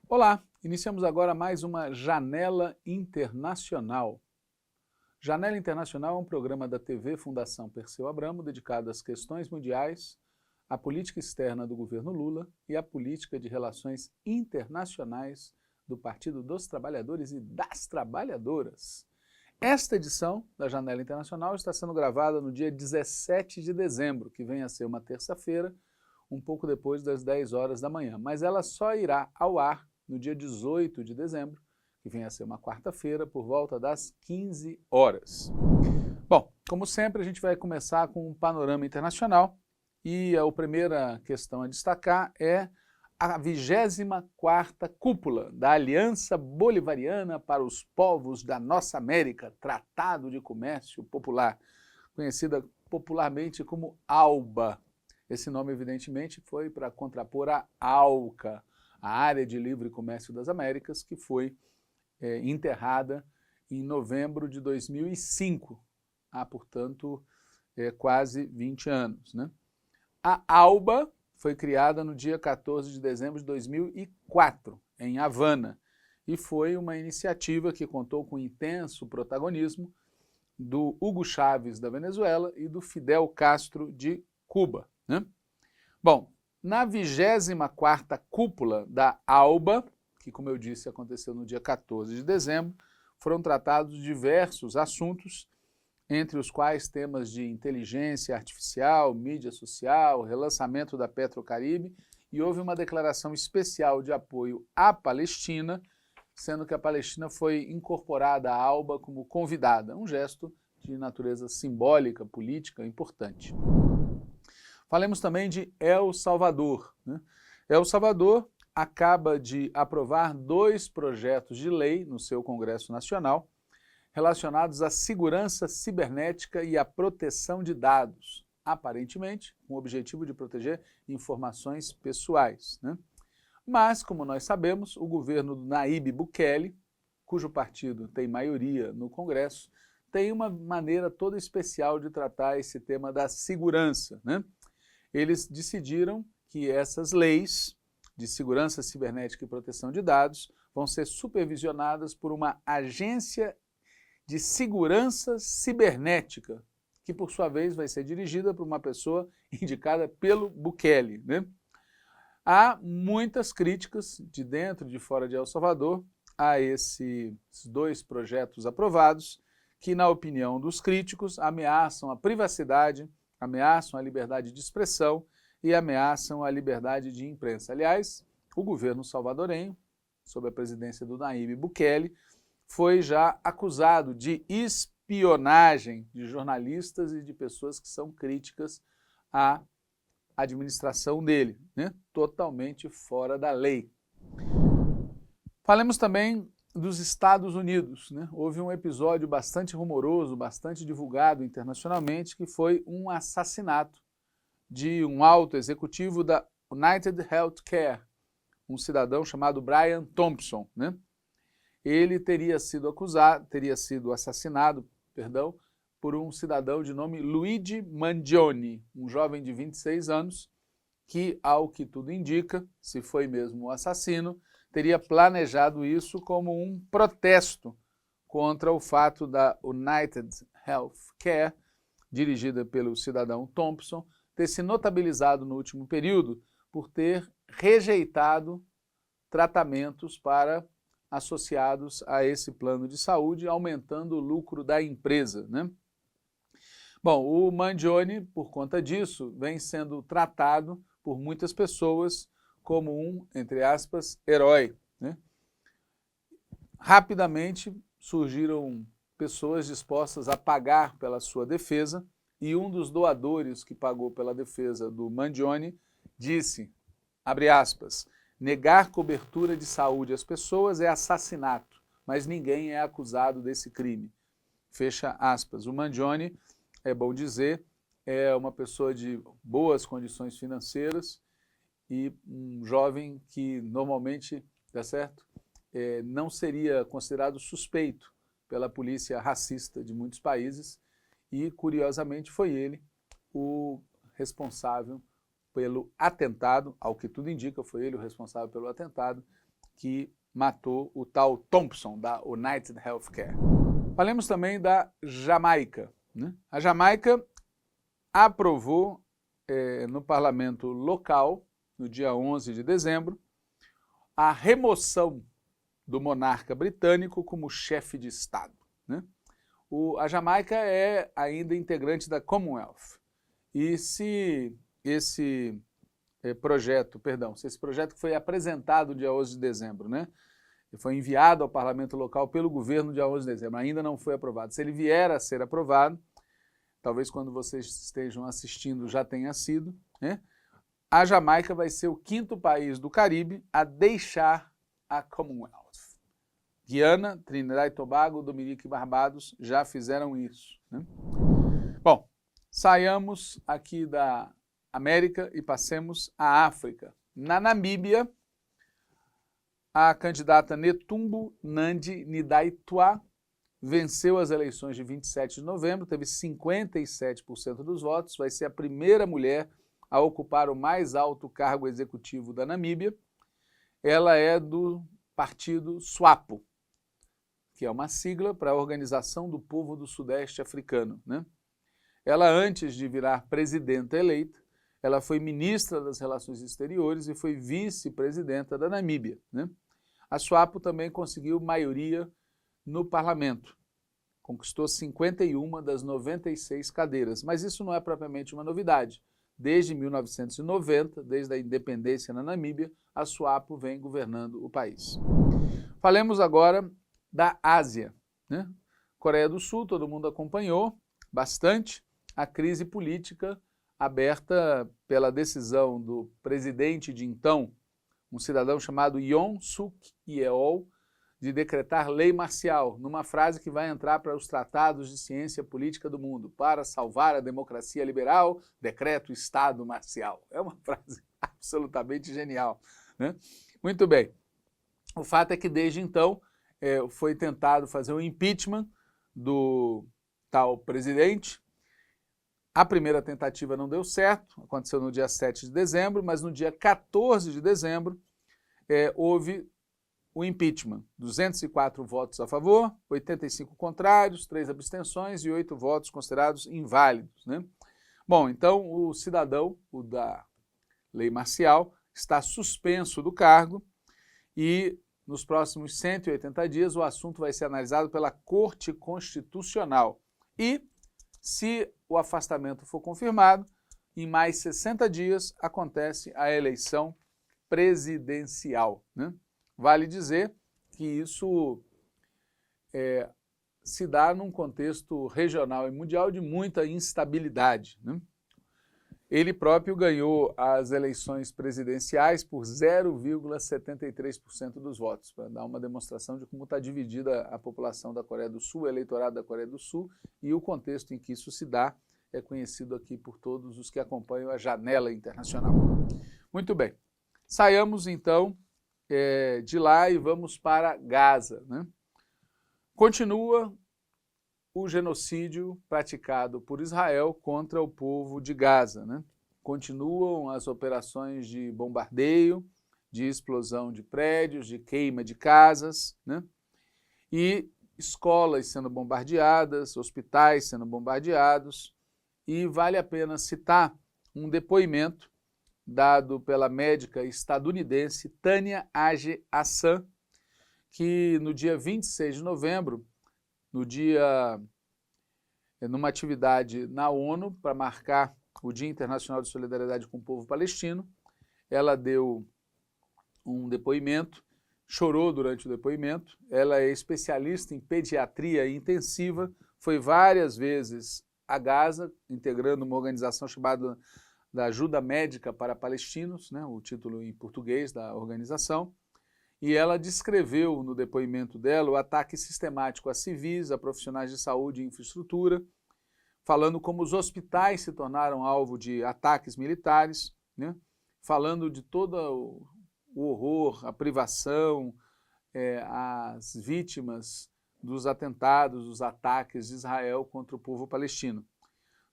Olá, iniciamos agora mais uma Janela Internacional. Janela Internacional é um programa da TV Fundação Perseu Abramo dedicado às questões mundiais, à política externa do governo Lula e à política de relações internacionais do Partido dos Trabalhadores e das Trabalhadoras. Esta edição da Janela Internacional está sendo gravada no dia 17 de dezembro, que vem a ser uma terça-feira, um pouco depois das 10 horas da manhã, mas ela só irá ao ar no dia 18 de dezembro, que vem a ser uma quarta-feira, por volta das 15 horas. Bom, como sempre, a gente vai começar com um panorama internacional e a primeira questão a destacar é a 24ª Cúpula da Aliança Bolivariana para os Povos da Nossa América, Tratado de Comércio Popular, conhecida popularmente como Alba. Esse nome, evidentemente, foi para contrapor a ALCA, a Área de Livre Comércio das Américas, que foi enterrada em novembro de 2005, há, portanto, quase 20 anos, né? A ALBA foi criada no dia 14 de dezembro de 2004, em Havana, e foi uma iniciativa que contou com intenso protagonismo do Hugo Chávez, da Venezuela, e do Fidel Castro, de Cuba, né? Bom, na 24ª Cúpula da ALBA, que, como eu disse, aconteceu no dia 14 de dezembro, foram tratados diversos assuntos, entre os quais temas de inteligência artificial, mídia social, relançamento da Petrocaribe, e houve uma declaração especial de apoio à Palestina, sendo que a Palestina foi incorporada à ALBA como convidada, um gesto de natureza simbólica, política, importante. Falemos também de El Salvador, né? El Salvador acaba de aprovar 2 projetos de lei no seu Congresso Nacional relacionados à segurança cibernética e à proteção de dados, aparentemente com o objetivo de proteger informações pessoais, né? Mas, como nós sabemos, o governo do Nayib Bukele, cujo partido tem maioria no Congresso, tem uma maneira toda especial de tratar esse tema da segurança, né? Eles decidiram que essas leis de segurança cibernética e proteção de dados vão ser supervisionadas por uma agência de segurança cibernética, que por sua vez vai ser dirigida por uma pessoa indicada pelo Bukele, né? Há muitas críticas de dentro e de fora de El Salvador a esses 2 projetos aprovados, que, na opinião dos críticos, ameaçam a privacidade, ameaçam a liberdade de expressão e ameaçam a liberdade de imprensa. Aliás, o governo salvadorenho, sob a presidência do Nayib Bukele, foi já acusado de espionagem de jornalistas e de pessoas que são críticas à administração dele, né? Totalmente fora da lei. Falemos também dos Estados Unidos, né? Houve um episódio bastante rumoroso, bastante divulgado internacionalmente, que foi um assassinato de um alto executivo da United Healthcare, um cidadão chamado Brian Thompson, né? Ele teria sido assassinado, por um cidadão de nome Luigi Mangione, um jovem de 26 anos, que, ao que tudo indica, se foi mesmo o assassino, teria planejado isso como um protesto contra o fato da United Healthcare, dirigida pelo cidadão Thompson, ter se notabilizado no último período por ter rejeitado tratamentos associados a esse plano de saúde, aumentando o lucro da empresa, né? Bom, o Mangione, por conta disso, vem sendo tratado por muitas pessoas como um, entre aspas, herói, né? Rapidamente surgiram pessoas dispostas a pagar pela sua defesa, e um dos doadores que pagou pela defesa do Mangione disse, abre aspas, negar cobertura de saúde às pessoas é assassinato, mas ninguém é acusado desse crime. Fecha aspas. O Mangione, é bom dizer, é uma pessoa de boas condições financeiras e um jovem que normalmente, tá certo, não seria considerado suspeito pela polícia racista de muitos países e, curiosamente, foi ele o responsável pelo atentado, ao que tudo indica, foi ele o responsável pelo atentado que matou o tal Thompson, da United Healthcare. Falemos também da Jamaica, né? A Jamaica aprovou no parlamento local, no dia 11 de dezembro, a remoção do monarca britânico como chefe de Estado, né? A Jamaica é ainda integrante da Commonwealth. E se esse projeto que foi apresentado dia 11 de dezembro, né? Foi enviado ao parlamento local pelo governo dia 11 de dezembro, ainda não foi aprovado. Se ele vier a ser aprovado, talvez quando vocês estejam assistindo já tenha sido, né? A Jamaica vai ser o 5º país do Caribe a deixar a Commonwealth. Guiana, Trinidad e Tobago, Dominica e Barbados já fizeram isso, né? Bom, saiamos aqui da América e passemos à África. Na Namíbia, a candidata Netumbo Nandi-Ndaitwah venceu as eleições de 27 de novembro, teve 57% dos votos, vai ser a primeira mulher a ocupar o mais alto cargo executivo da Namíbia. Ela é do partido SWAPO, que é uma sigla para a Organização do Povo do Sudeste Africano, né? Ela, antes de virar presidenta eleita, ela foi ministra das Relações Exteriores e foi vice-presidenta da Namíbia, né? A SWAPO também conseguiu maioria no parlamento, conquistou 51 das 96 cadeiras, mas isso não é propriamente uma novidade. Desde 1990, desde a independência na Namíbia, a SWAPO vem governando o país. Falemos agora da Ásia, né? Coreia do Sul, todo mundo acompanhou bastante a crise política aberta pela decisão do presidente de então, um cidadão chamado Yoon Suk Yeol, de decretar lei marcial, numa frase que vai entrar para os tratados de ciência política do mundo. Para salvar a democracia liberal, decreto Estado marcial. É uma frase absolutamente genial, né? Muito bem. O fato é que desde então foi tentado fazer um impeachment do tal presidente. A primeira tentativa não deu certo, aconteceu no dia 7 de dezembro, mas no dia 14 de dezembro houve o impeachment. 204 votos a favor, 85 contrários, 3 abstenções e 8 votos considerados inválidos, né? Bom, então o cidadão, o da lei marcial, está suspenso do cargo e nos próximos 180 dias o assunto vai ser analisado pela Corte Constitucional. E, se o afastamento for confirmado, em mais 60 dias acontece a eleição presidencial, né? Vale dizer que isso se dá num contexto regional e mundial de muita instabilidade, né? Ele próprio ganhou as eleições presidenciais por 0,73% dos votos, para dar uma demonstração de como está dividida a população da Coreia do Sul, o eleitorado da Coreia do Sul, e o contexto em que isso se dá é conhecido aqui por todos os que acompanham a Janela Internacional. Muito bem, saiamos então de lá e vamos para Gaza, né? Continua o genocídio praticado por Israel contra o povo de Gaza, né? Continuam as operações de bombardeio, de explosão de prédios, de queima de casas, né? E escolas sendo bombardeadas, hospitais sendo bombardeados, e vale a pena citar um depoimento dado pela médica estadunidense Tânia Age Hassan, que no dia 26 de novembro, numa atividade na ONU para marcar o Dia Internacional de Solidariedade com o Povo Palestino, ela deu um depoimento, chorou durante o depoimento. Ela é especialista em pediatria intensiva, foi várias vezes a Gaza, integrando uma organização chamada da Ajuda Médica para Palestinos, né, o título em português da organização, e ela descreveu no depoimento dela o ataque sistemático a civis, a profissionais de saúde e infraestrutura, falando como os hospitais se tornaram alvo de ataques militares, né, falando de todo o horror, a privação, as vítimas dos atentados, dos ataques de Israel contra o povo palestino.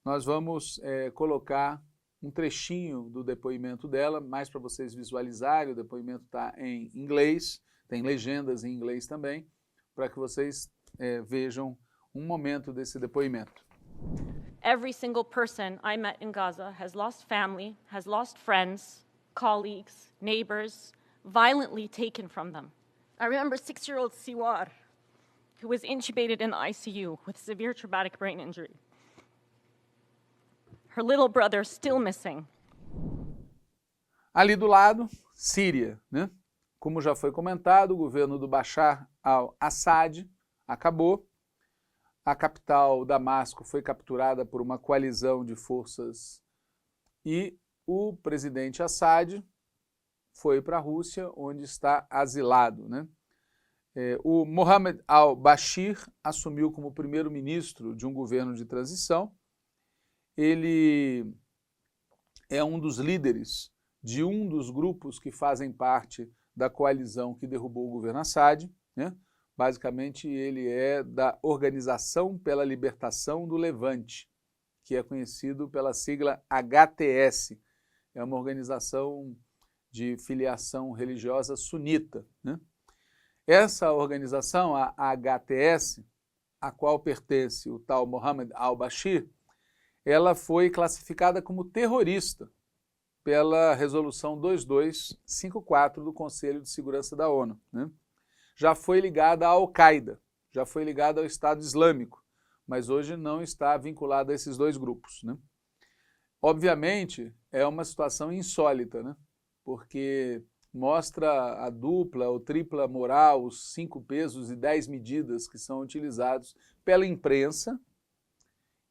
Nós vamos colocar um trechinho do depoimento dela, mais para vocês visualizarem. O depoimento está em inglês, tem legendas em inglês também, para que vocês vejam um momento desse depoimento. Every single person I met in Gaza has lost family, has lost friends, colleagues, neighbors, violently taken from them. I remember 6-year-old Siwar, who was intubated in the ICU with severe traumatic brain injury. Her little brother still missing. Ali do lado, Síria, né? Como já foi comentado, o governo do Bashar al-Assad acabou. A capital, Damasco, foi capturada por uma coalizão de forças e o presidente Assad foi para a Rússia, onde está asilado, né? O Mohamed al-Bashir assumiu como primeiro-ministro de um governo de transição. Ele é um dos líderes de um dos grupos que fazem parte da coalizão que derrubou o governo Assad, né? Basicamente, ele é da Organização pela Libertação do Levante, que é conhecido pela sigla HTS. É uma organização de filiação religiosa sunita, né? Essa organização, a HTS, a qual pertence o tal Mohamed al-Bashir, ela foi classificada como terrorista pela Resolução 2254 do Conselho de Segurança da ONU, né? Já foi ligada à Al-Qaeda, já foi ligada ao Estado Islâmico, mas hoje não está vinculada a esses dois grupos, né? Obviamente, é uma situação insólita, né? Porque mostra a dupla ou tripla moral, os 5 pesos e 10 medidas que são utilizados pela imprensa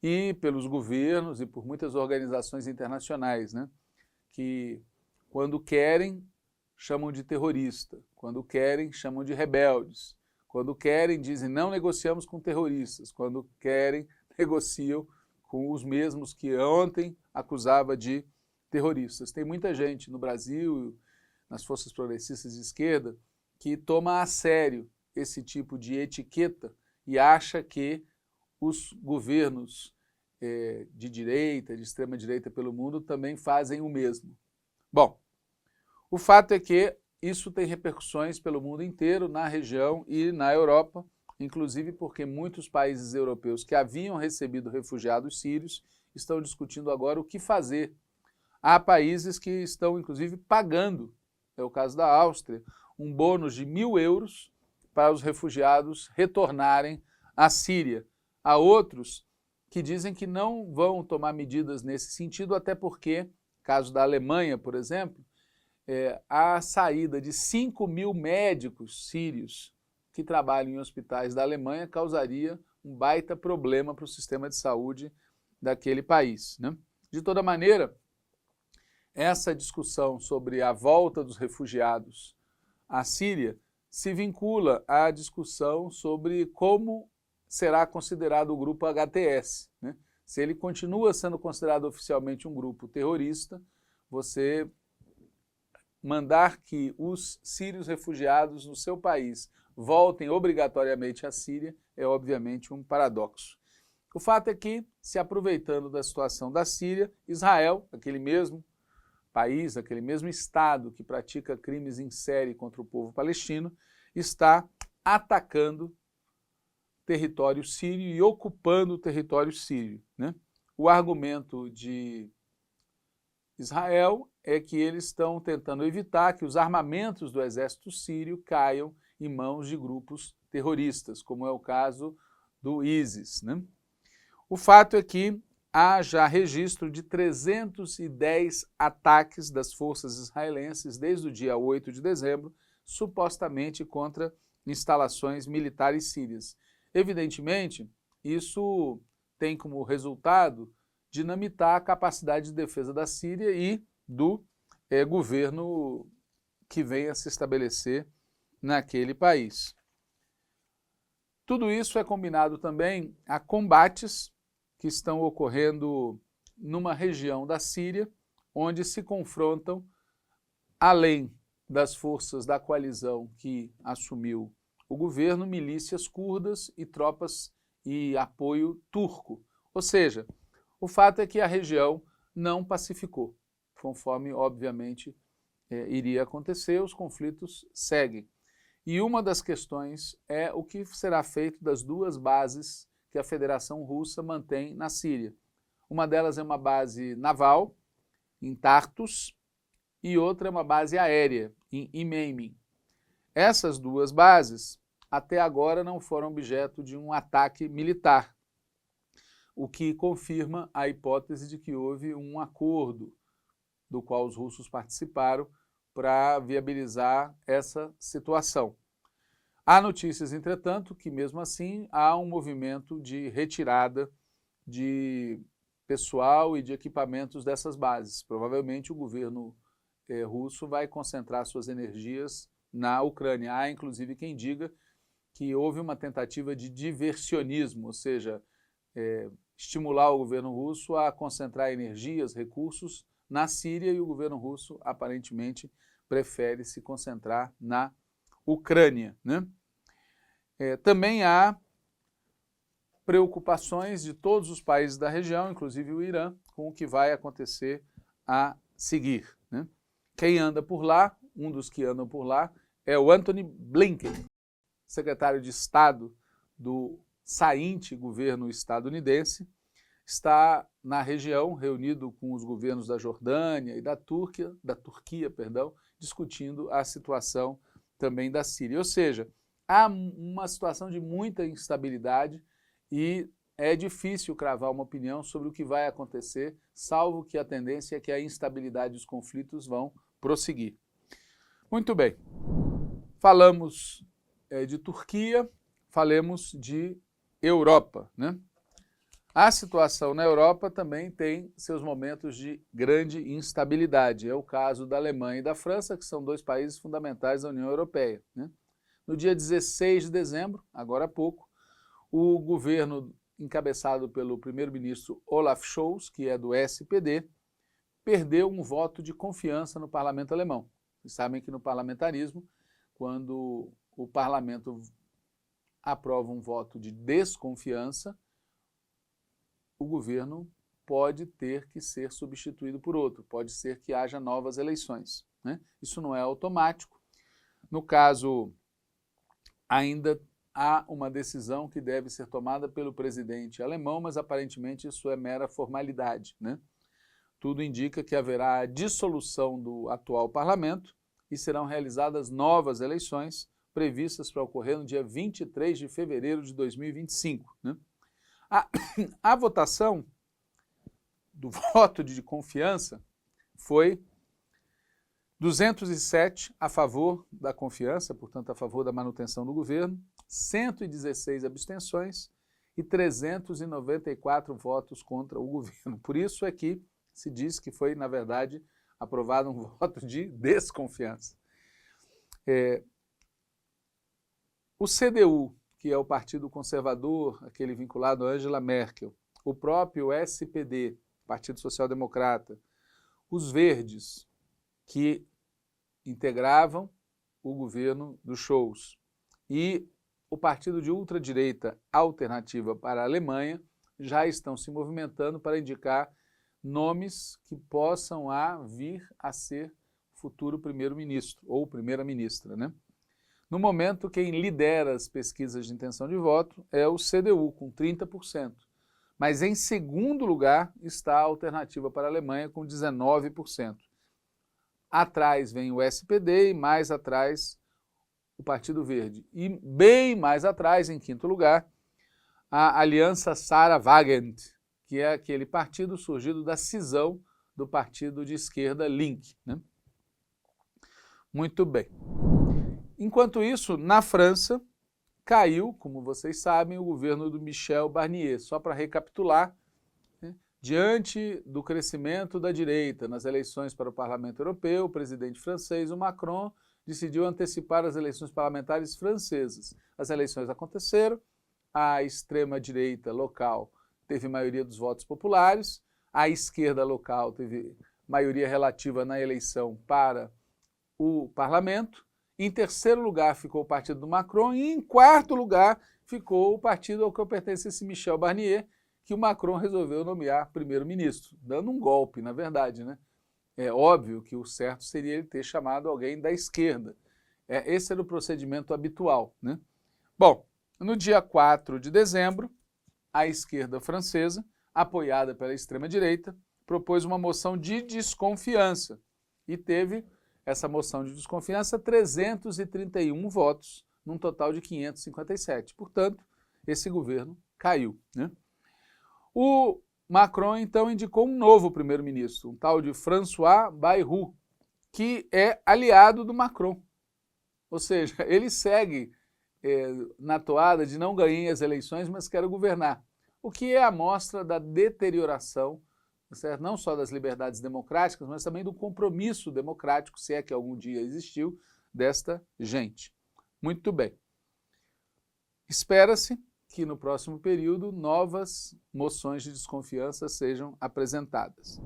e pelos governos e por muitas organizações internacionais, né? Que quando querem chamam de terrorista, quando querem chamam de rebeldes, quando querem dizem não negociamos com terroristas, quando querem negociam com os mesmos que ontem acusava de terroristas. Tem muita gente no Brasil, nas forças progressistas de esquerda, que toma a sério esse tipo de etiqueta e acha que os governos de direita, de extrema direita pelo mundo também fazem o mesmo. Bom, o fato é que isso tem repercussões pelo mundo inteiro, na região e na Europa, inclusive porque muitos países europeus que haviam recebido refugiados sírios estão discutindo agora o que fazer. Há países que estão, inclusive, pagando, é o caso da Áustria, um bônus de 1.000 euros para os refugiados retornarem à Síria. Há outros que dizem que não vão tomar medidas nesse sentido, até porque, caso da Alemanha, por exemplo, a saída de 5.000 médicos sírios que trabalham em hospitais da Alemanha causaria um baita problema para o sistema de saúde daquele país, né? De toda maneira, essa discussão sobre a volta dos refugiados à Síria se vincula à discussão sobre como será considerado o grupo HTS, né? Se ele continua sendo considerado oficialmente um grupo terrorista, você mandar que os sírios refugiados no seu país voltem obrigatoriamente à Síria é obviamente um paradoxo. O fato é que, se aproveitando da situação da Síria, Israel, aquele mesmo país, aquele mesmo Estado que pratica crimes em série contra o povo palestino, está atacando território sírio e ocupando o território sírio, né? O argumento de Israel é que eles estão tentando evitar que os armamentos do exército sírio caiam em mãos de grupos terroristas, como é o caso do ISIS, né? O fato é que há já registro de 310 ataques das forças israelenses desde o dia 8 de dezembro, supostamente contra instalações militares sírias. Evidentemente, isso tem como resultado dinamitar a capacidade de defesa da Síria e do governo que venha se estabelecer naquele país. Tudo isso é combinado também a combates que estão ocorrendo numa região da Síria, onde se confrontam, além das forças da coalizão que assumiu o governo, milícias curdas e tropas e apoio turco. Ou seja, o fato é que a região não pacificou, conforme, obviamente, iria acontecer, os conflitos seguem. E uma das questões é o que será feito das duas bases que a Federação Russa mantém na Síria. Uma delas é uma base naval, em Tartus, e outra é uma base aérea, em Imeimin. Essas duas bases, até agora, não foram objeto de um ataque militar, o que confirma a hipótese de que houve um acordo do qual os russos participaram para viabilizar essa situação. Há notícias, entretanto, que mesmo assim há um movimento de retirada de pessoal e de equipamentos dessas bases. Provavelmente o governo russo vai concentrar suas energias na Ucrânia. Há, inclusive, quem diga que houve uma tentativa de diversionismo, ou seja, estimular o governo russo a concentrar energias, recursos na Síria, e o governo russo aparentemente prefere se concentrar na Ucrânia, né? Também há preocupações de todos os países da região, inclusive o Irã, com o que vai acontecer a seguir, né? Quem anda por lá, um dos que andam por lá, é o Antony Blinken, secretário de Estado do sainte governo estadunidense, está na região, reunido com os governos da Jordânia e da Turquia, discutindo a situação também da Síria. Ou seja, há uma situação de muita instabilidade e é difícil cravar uma opinião sobre o que vai acontecer, salvo que a tendência é que a instabilidade e os conflitos vão prosseguir. Muito bem. Falamos de Turquia, falemos de Europa, né? A situação na Europa também tem seus momentos de grande instabilidade. É o caso da Alemanha e da França, que são dois países fundamentais da União Europeia, né? No dia 16 de dezembro, agora há pouco, o governo encabeçado pelo primeiro-ministro Olaf Scholz, que é do SPD, perdeu um voto de confiança no parlamento alemão. Vocês sabem que no parlamentarismo, quando o parlamento aprova um voto de desconfiança, o governo pode ter que ser substituído por outro, pode ser que haja novas eleições, né? Isso não é automático. No caso, ainda há uma decisão que deve ser tomada pelo presidente alemão, mas aparentemente isso é mera formalidade, né? Tudo indica que haverá a dissolução do atual parlamento e serão realizadas novas eleições previstas para ocorrer no dia 23 de fevereiro de 2025, né? A votação do voto de confiança foi 207 a favor da confiança, portanto a favor da manutenção do governo, 116 abstenções e 394 votos contra o governo. Por isso é que se diz que foi, na verdade, aprovado um voto de desconfiança. O CDU, que é o Partido Conservador, aquele vinculado a Angela Merkel, o próprio SPD, Partido Social Democrata, os Verdes, que integravam o governo do Scholz, e o partido de ultradireita Alternativa para a Alemanha já estão se movimentando para indicar nomes que possam vir a ser futuro primeiro-ministro ou primeira-ministra, né? No momento, quem lidera as pesquisas de intenção de voto é o CDU, com 30%. Mas em segundo lugar está a Alternativa para a Alemanha, com 19%. Atrás vem o SPD e mais atrás o Partido Verde. E bem mais atrás, em quinto lugar, a Aliança Sarah-Wagenknecht, que é aquele partido surgido da cisão do partido de esquerda Link, né? Muito bem. Enquanto isso, na França, caiu, como vocês sabem, o governo do Michel Barnier. Só para recapitular, né, diante do crescimento da direita nas eleições para o Parlamento Europeu, o presidente francês, o Macron, decidiu antecipar as eleições parlamentares francesas. As eleições aconteceram, a extrema-direita local teve maioria dos votos populares, a esquerda local teve maioria relativa na eleição para o parlamento. Em terceiro lugar ficou o partido do Macron e em quarto lugar ficou o partido ao que pertence esse Michel Barnier, que o Macron resolveu nomear primeiro-ministro, dando um golpe, na verdade, né? É óbvio que o certo seria ele ter chamado alguém da esquerda. Esse era o procedimento habitual, né? Bom, no dia 4 de dezembro, a esquerda francesa, apoiada pela extrema-direita, propôs uma moção de desconfiança e teve essa moção de desconfiança 331 votos, num total de 557. Portanto, esse governo caiu, né? O Macron, então, indicou um novo primeiro-ministro, um tal de François Bayrou, que é aliado do Macron. Ou seja, ele segue na toada de não ganhei as eleições, mas quero governar. O que é a mostra da deterioração, certo? Não só das liberdades democráticas, mas também do compromisso democrático, se é que algum dia existiu, desta gente. Muito bem. Espera-se que no próximo período novas moções de desconfiança sejam apresentadas.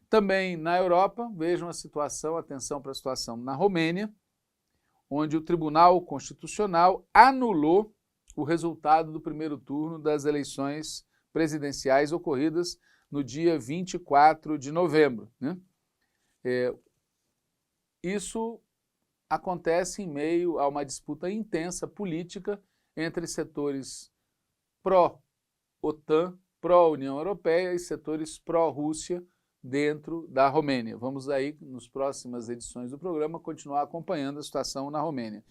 Também na Europa, vejam a situação, atenção para a situação na Romênia, onde o Tribunal Constitucional anulou o resultado do primeiro turno das eleições presidenciais ocorridas no dia 24 de novembro. Né? Isso acontece em meio a uma disputa intensa política entre setores pró-OTAN, pró-União Europeia e setores pró-Rússia dentro da Romênia. Vamos aí, nas próximas edições do programa, continuar acompanhando a situação na Romênia.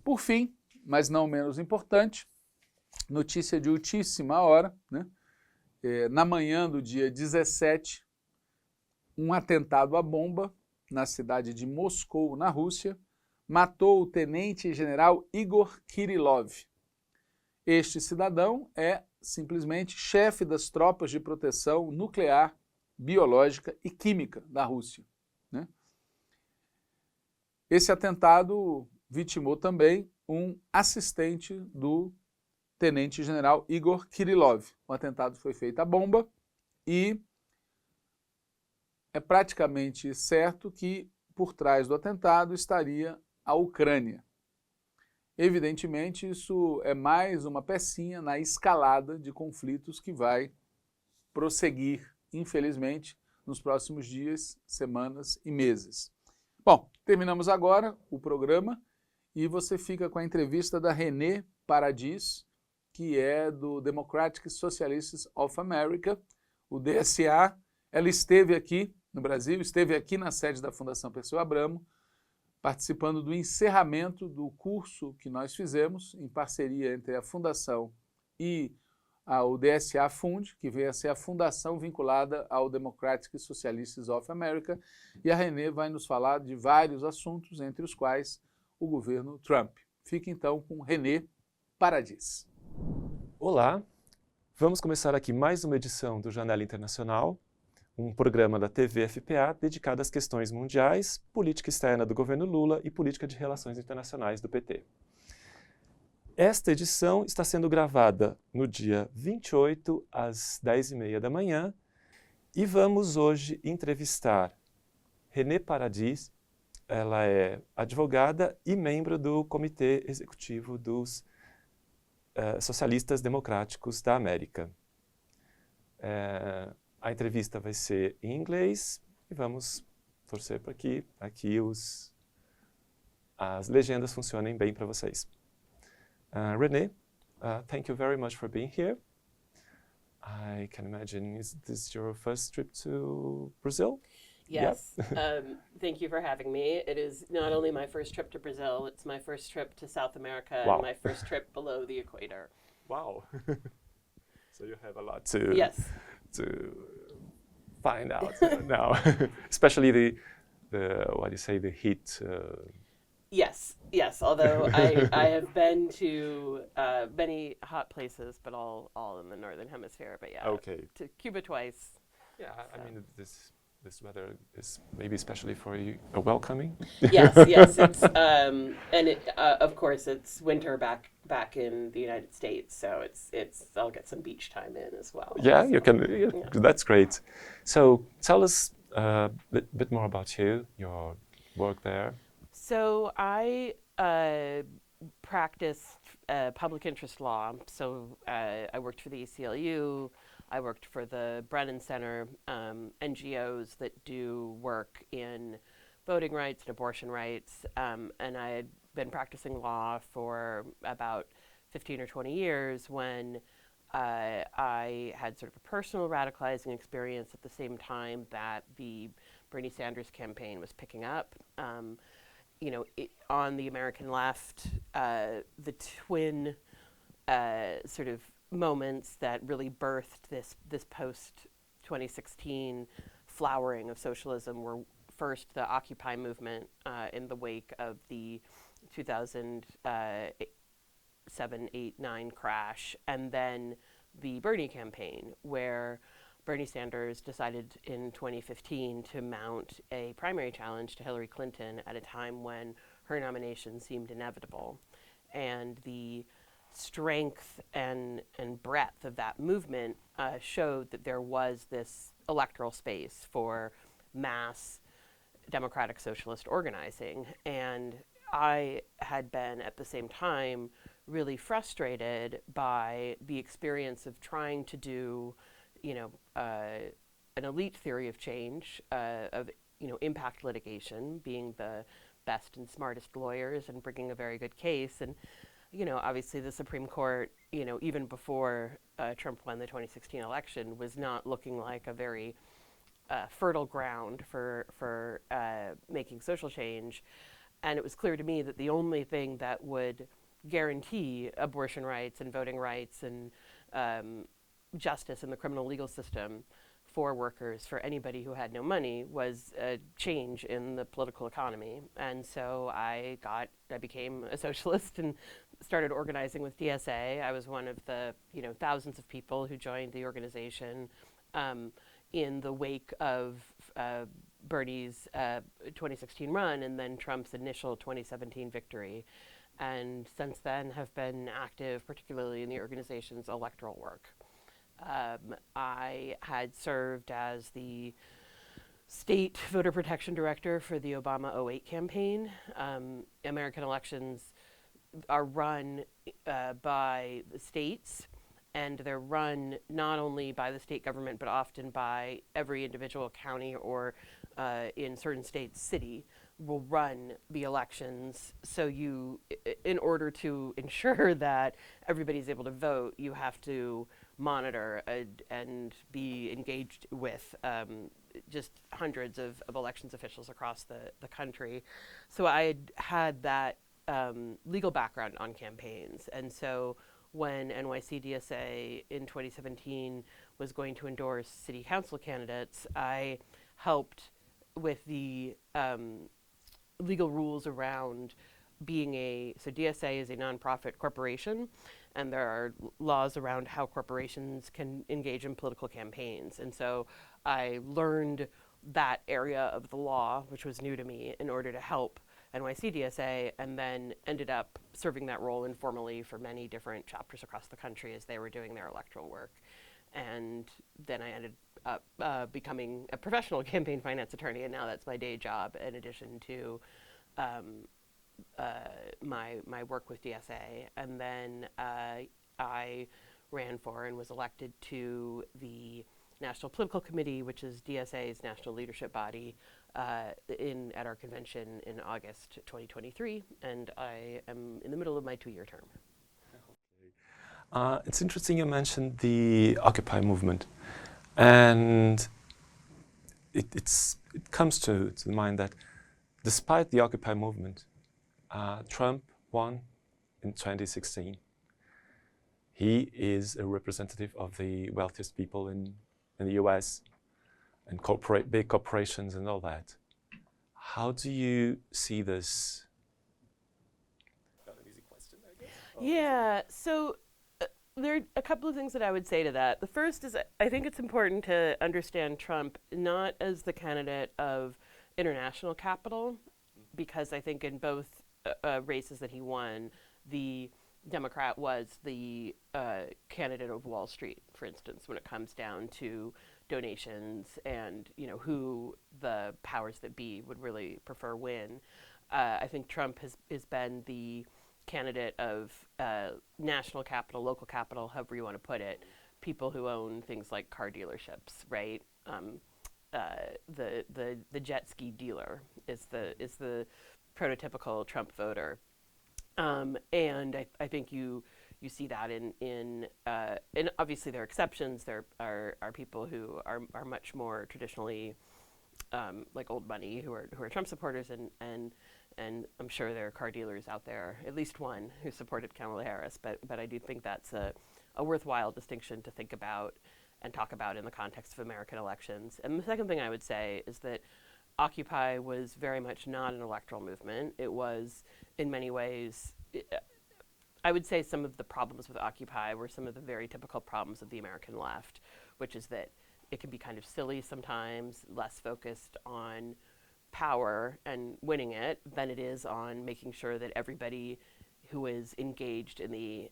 Por fim, mas não menos importante, notícia de ultíssima hora, né? Na manhã do dia 17, um atentado à bomba na cidade de Moscou, na Rússia, matou o tenente-general Igor Kirillov. Este cidadão é simplesmente chefe das tropas de proteção nuclear, biológica e química da Rússia. Né? Esse atentado vitimou também um assistente do tenente-general Igor Kirillov. O atentado foi feito à bomba e é praticamente certo que por trás do atentado estaria a Ucrânia. Evidentemente, isso é mais uma pecinha na escalada de conflitos que vai prosseguir, infelizmente, nos próximos dias, semanas e meses. Bom, terminamos agora o programa e você fica com a entrevista da Renné Paradis, que é do Democráticos, Socialistas of America, o DSA. Ela esteve aqui no Brasil, esteve aqui na sede da Fundação Perseu Abramo, participando do encerramento do curso que nós fizemos em parceria entre a Fundação e o DSA Fund, que veio a ser a fundação vinculada ao Democráticos Socialistas of America, e a Renné vai nos falar de vários assuntos, entre os quais o governo Trump. Fique então com Renné Paradis. Olá, vamos começar aqui mais uma edição do Janela Internacional, um programa da TV FPA dedicado às questões mundiais, política externa do governo Lula e política de relações internacionais do PT. Esta edição está sendo gravada no dia 28, às 10h30 da manhã, e vamos hoje entrevistar Renné Paradis. Ela é advogada e membro do Comitê Executivo dos Socialistas Democráticos da América. A entrevista vai ser em inglês e vamos torcer para que aqui as legendas funcionem bem para vocês. Renné, thank you very much for being here. I can imagine, is this your first trip to Brazil? Yes. Yep. Thank you for having me. It is not only my first trip to Brazil, it's my first trip to South America and my first trip below the equator. Wow. So you have a lot to find out now, especially the what do you say, the heat. Yes. Although I have been to many hot places, but all in the northern hemisphere. But yeah, okay. To Cuba twice. Yeah, so. I mean this weather is maybe especially for you welcoming. Yes. It's and it of course it's winter back in the United States, so it's I'll get some beach time in as well. Yeah, so, you can. Yeah. That's great. So tell us a bit more about you, your work there. So I practiced public interest law. So I worked for the ACLU, I worked for the Brennan Center, NGOs that do work in voting rights and abortion rights, and I had been practicing law for about 15 or 20 years when I had sort of a personal radicalizing experience at the same time that the Bernie Sanders campaign was picking up. You know, on the American left, the twin sort of moments that really birthed this post-2016 flowering of socialism were first the Occupy movement in the wake of the 2007, 8, 9 crash, and then the Bernie campaign, where Bernie Sanders decided in 2015 to mount a primary challenge to Hillary Clinton at a time when her nomination seemed inevitable. And the strength and breadth of that movement showed that there was this electoral space for mass democratic socialist organizing. And I had been at the same time really frustrated by the experience of trying to do, you know, an elite theory of change, of, you know, impact litigation, being the best and smartest lawyers and bringing a very good case. And, you know, obviously the Supreme Court, you know, even before Trump won the 2016 election, was not looking like a very fertile ground for making social change. And it was clear to me that the only thing that would guarantee abortion rights and voting rights and justice in the criminal legal system for workers, for anybody who had no money, was a change in the political economy. And so I became a socialist and started organizing with DSA. I was one of the, you know, thousands of people who joined the organization in the wake of Bernie's 2016 run and then Trump's initial 2017 victory. And since then have been active, particularly in the organization's electoral work. I had served as the state voter protection director for the Obama 08 campaign. American elections are run by the states, and they're run not only by the state government, but often by every individual county or in certain states, city will run the elections. So you, in order to ensure that everybody's able to vote, you have to monitor and be engaged with just hundreds of elections officials across the country. So I had that legal background on campaigns. And so when NYC DSA in 2017 was going to endorse city council candidates, I helped with the legal rules around being so DSA is a nonprofit corporation, and there are laws around how corporations can engage in political campaigns. And so I learned that area of the law, which was new to me, in order to help NYC DSA, and then ended up serving that role informally for many different chapters across the country as they were doing their electoral work. And then I ended up becoming a professional campaign finance attorney, and now that's my day job in addition to my work with DSA. And then I ran for and was elected to the National Political Committee, which is DSA's national leadership body, at our convention in August 2023, and I am in the middle of my 2-year term. It's interesting you mentioned the Occupy movement, and it comes to mind that despite the Occupy movement, Trump won in 2016. He is a representative of the wealthiest people in the US and big corporations and all that. How do you see this? Not an easy question, I guess. Yeah, so there are a couple of things that I would say to that. The first is I think it's important to understand Trump not as the candidate of international capital, because I think in both races that he won, the Democrat was the candidate of Wall Street, for instance, when it comes down to donations and, you know, who the powers that be would really prefer win. I think Trump has been the candidate of national capital, local capital, however you want to put it, people who own things like car dealerships, right? The jet ski dealer is the prototypical Trump voter, and I think you see that in and obviously there are exceptions. There are people who are much more traditionally like old money who are Trump supporters, and I'm sure there are car dealers out there, at least one who supported Kamala Harris. But I do think that's a worthwhile distinction to think about and talk about in the context of American elections. And the second thing I would say is that Occupy was very much not an electoral movement. It was, in many ways, I would say some of the problems with Occupy were some of the very typical problems of the American left, which is that it can be kind of silly sometimes, less focused on power and winning it than it is on making sure that everybody who is engaged in the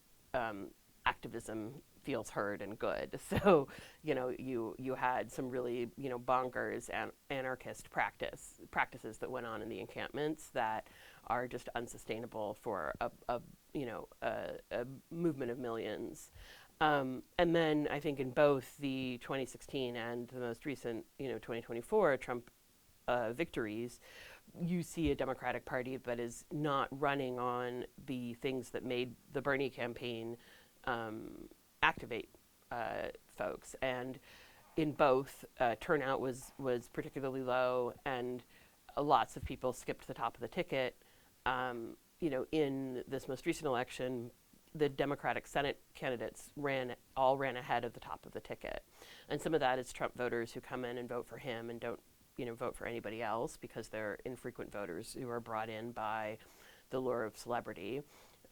activism feels heard and good. So, you had some really, bonkers and anarchist practices that went on in the encampments that are just unsustainable for a movement of millions. And then I think in both the 2016 and the most recent, 2024 Trump victories, you see a Democratic Party that is not running on the things that made the Bernie campaign activate folks. And in both, turnout was particularly low, and lots of people skipped the top of the ticket. In this most recent election, the Democratic Senate candidates all ran ahead of the top of the ticket. And some of that is Trump voters who come in and vote for him and don't vote for anybody else because they're infrequent voters who are brought in by the lure of celebrity.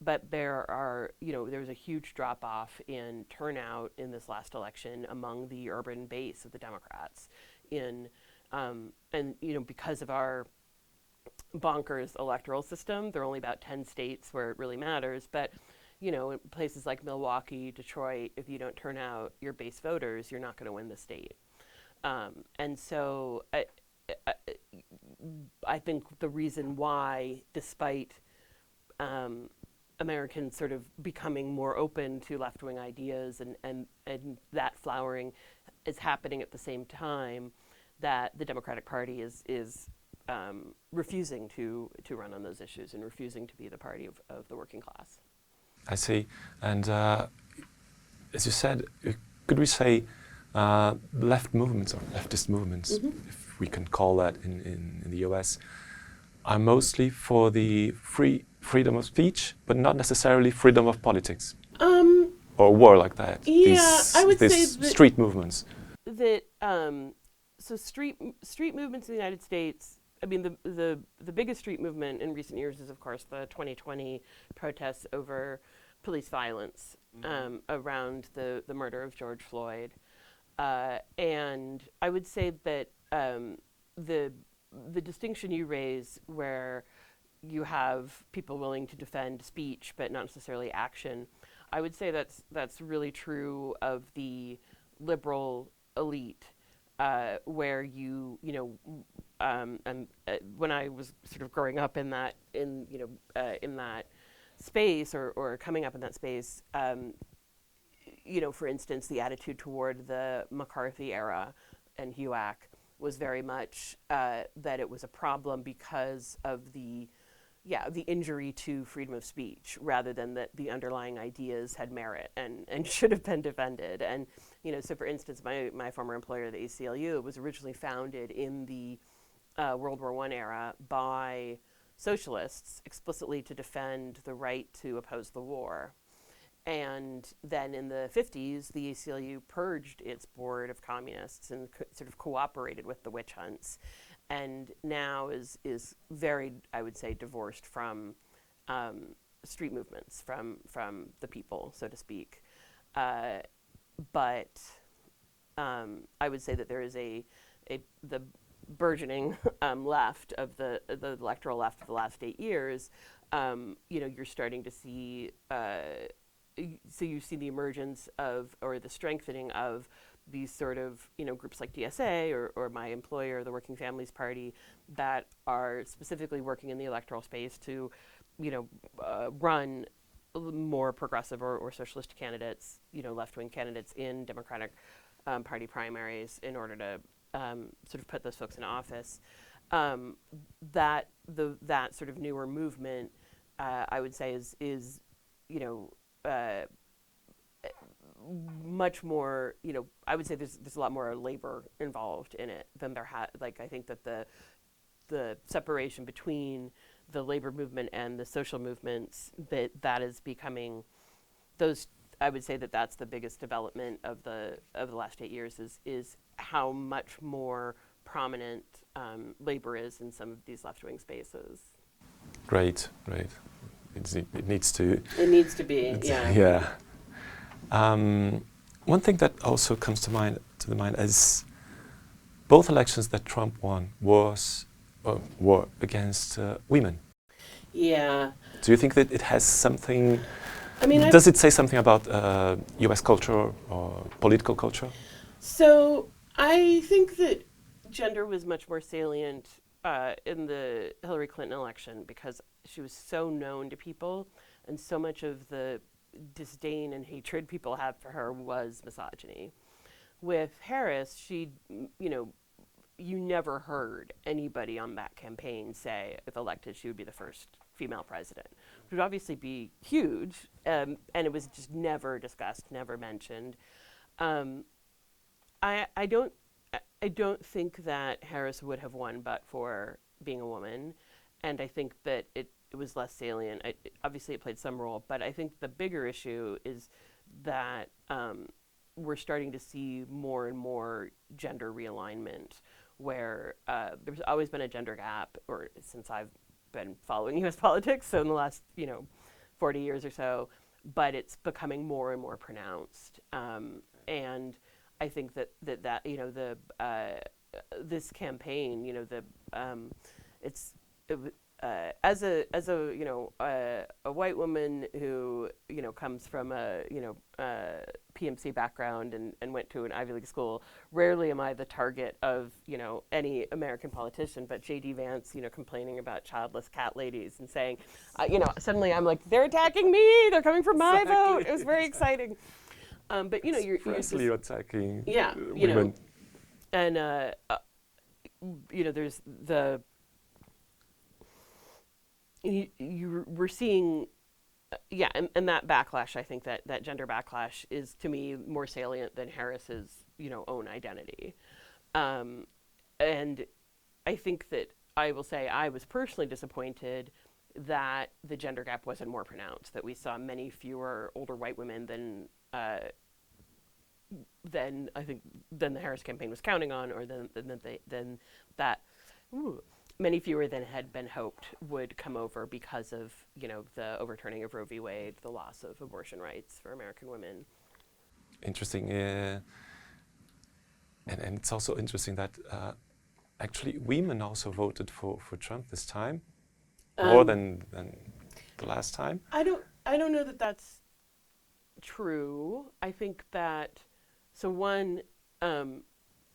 But there's a huge drop-off in turnout in this last election among the urban base of the Democrats. And because of our bonkers electoral system, there are only about 10 states where it really matters. But in places like Milwaukee, Detroit, if you don't turn out your base voters, you're not going to win the state. And so I think the reason why, despite Americans sort of becoming more open to left-wing ideas and that flowering is happening at the same time that the Democratic Party is refusing to run on those issues and refusing to be the party of the working class. I see. And as you said, could we say left movements or leftist movements, if we can call that in the US, are mostly for the freedom of speech, but not necessarily freedom of politics? Or war like that? Yeah, I would say these street movements. That so street movements in the United States. I mean, the biggest street movement in recent years is, of course, the 2020 protests over police violence around the murder of George Floyd. And I would say that the distinction you raise, where you have people willing to defend speech but not necessarily action, I would say that's really true of the liberal elite, where when I was sort of growing up in that space or coming up in that space, for instance, the attitude toward the McCarthy era and HUAC was very much that it was a problem because of the injury to freedom of speech, rather than that the underlying ideas had merit and should have been defended. And so for instance, my former employer, the ACLU, was originally founded in the World War I era by socialists explicitly to defend the right to oppose the war. And then in the 50s, the ACLU purged its board of communists and sort of cooperated with the witch hunts, and now is very, I would say, divorced from street movements, from the people, so to speak. But I would say that there is the burgeoning left of the electoral left of the last 8 years. You're starting to see. So you see the emergence of, or the strengthening of, these sort of groups like DSA or my employer, the Working Families Party, that are specifically working in the electoral space to run more progressive or socialist candidates, left-wing candidates in Democratic Party primaries in order to sort of put those folks in office. That sort of newer movement, I would say, is much more. I would say there's a lot more labor involved in it than there I think that the separation between the labor movement and the social movements that is becoming those. I would say that's the biggest development of the last 8 years is how much more prominent labor is in some of these left-wing spaces. Great. It needs to. It needs to be. Yeah. One thing that also comes to the mind is both elections that Trump won were against women. Yeah. Do you think that it has something? I mean, does it say something about U.S. culture or political culture? So I think that gender was much more salient in the Hillary Clinton election because she was so known to people, and so much of the disdain and hatred people had for her was misogyny. With Harris, you never heard anybody on that campaign say, if elected, she would be the first female president. It would obviously be huge, and it was just never discussed, never mentioned. I don't think that Harris would have won but for being a woman, and I think that it was less salient. Obviously, it played some role, but I think the bigger issue is that we're starting to see more and more gender realignment, where there's always been a gender gap, or since I've been following U.S. politics, so in the last 40 years or so, but it's becoming more and more pronounced, and I think that this campaign, as a white woman who comes from a PMC background and went to an Ivy League school, rarely am I the target of any American politician. But J.D. Vance, complaining about childless cat ladies and saying, suddenly I'm like, they're attacking me, they're coming for my vote. It was very exciting. But you're attacking women. And there's the we're seeing and that backlash. I think that gender backlash is, to me, more salient than Harris's own identity, and I think that I will say I was personally disappointed that the gender gap wasn't more pronounced, that we saw many fewer older white women than the Harris campaign was counting on, or many fewer than had been hoped would come over because of the overturning of Roe v. Wade, the loss of abortion rights for American women. Interesting, and it's also interesting that actually women also voted for Trump this time, more than the last time. I don't know that that's true. I think that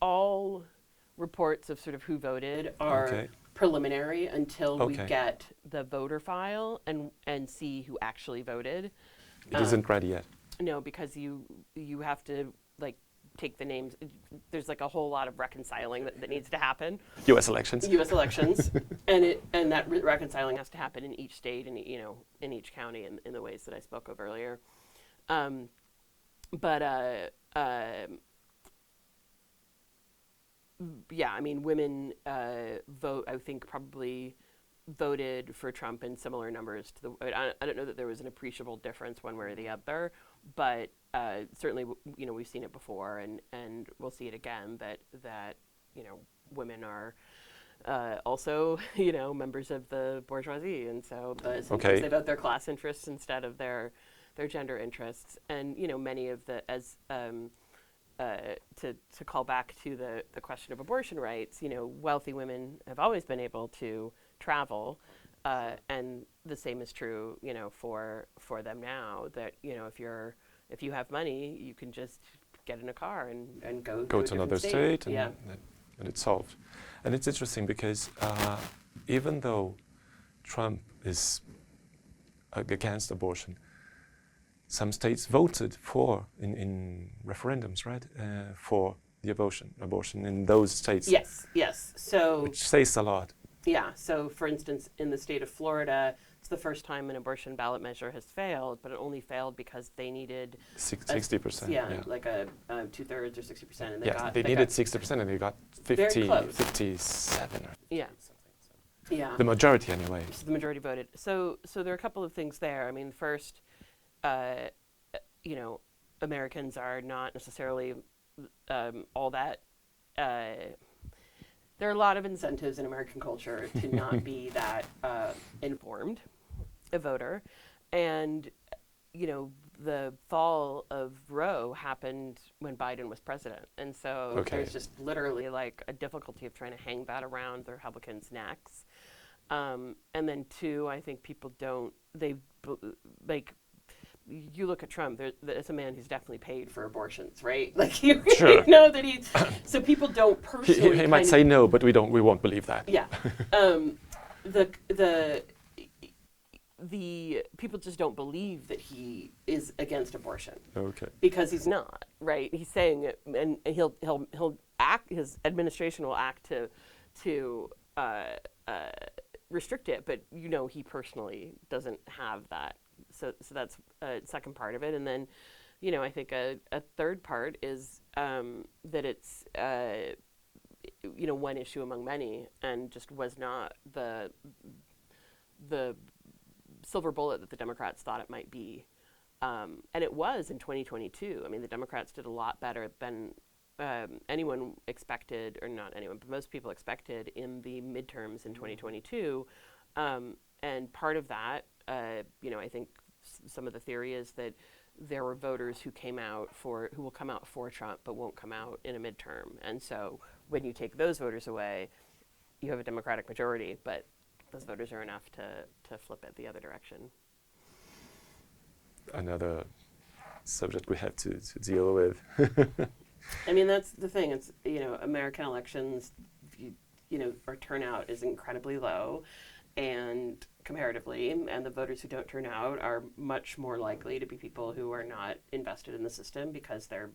all reports of sort of who voted are preliminary until we get the voter file and see who actually voted. It isn't ready yet. No, because you have to take the names. There's a whole lot of reconciling that needs to happen. U.S. elections, and that reconciling has to happen in each state and in each county in the ways that I spoke of earlier. Women vote. I think probably voted for Trump in similar numbers to I don't know that there was an appreciable difference one way or the other, but certainly we've seen it before, and we'll see it again. That women are also members of the bourgeoisie, and so sometimes they vote their class interests instead of their gender interests, and many of the to call back to the question of abortion rights, wealthy women have always been able to travel, and the same is true, for them now. That if you have money, you can just get in a car and go to another state, and it's solved. And it's interesting because even though Trump is against abortion. Some states voted for, in referendums, right, for the abortion in those states. Yes, yes. So, which says a lot. Yeah, so for instance, in the state of Florida, it's the first time an abortion ballot measure has failed, but it only failed because they needed 60%. Yeah, like a 2/3 or 60%. And they needed 60% and they got 57. Yeah. Yeah. The majority anyway. So the majority voted. So there are a couple of things there. I mean, first, you know, Americans are not necessarily all that. There are a lot of incentives in American culture to not be that informed, a voter. And, you know, the fall of Roe happened when Biden was president. And so there's just literally like a difficulty of trying to hang that around the Republicans' necks. And then two, I think people don't, like, you look at Trump, it's a man who's definitely paid for abortions, right? Like, you know that he's, so people don't personally. He might say no, but we won't believe that. Yeah. The people just don't believe that he is against abortion. Okay. Because he's not, right? He's saying it, and he'll act, his administration will act to restrict it, but you know he personally doesn't have that. So that's a second part of it. And then, you know, I think a third part is that it's, you know, one issue among many and just was not the silver bullet that the Democrats thought it might be. And it was in 2022. I mean, the Democrats did a lot better than anyone expected, or not anyone, but most people expected in the midterms in 2022. And part of that, you know, I think some of the theory is that there were voters who will come out for Trump but won't come out in a midterm. And so when you take those voters away, you have a Democratic majority, but those voters are enough to flip it the other direction. Another subject we have to deal with. I mean, that's the thing. It's, you know, American elections, you know, our turnout is incredibly low. And comparatively, and the voters who don't turn out are much more likely to be people who are not invested in the system because they're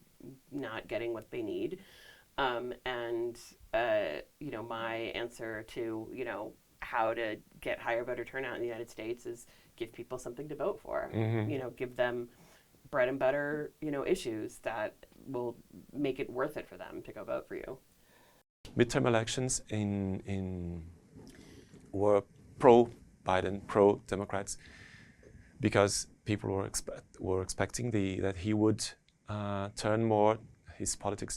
not getting what they need. And, you know, my answer to, you know, how to get higher voter turnout in the United States is give people something to vote for. Mm-hmm. You know, give them bread and butter, you know, issues that will make it worth it for them to go vote for you. Midterm elections were pro-Biden, pro-Democrats, because people were expecting that he would turn more his politics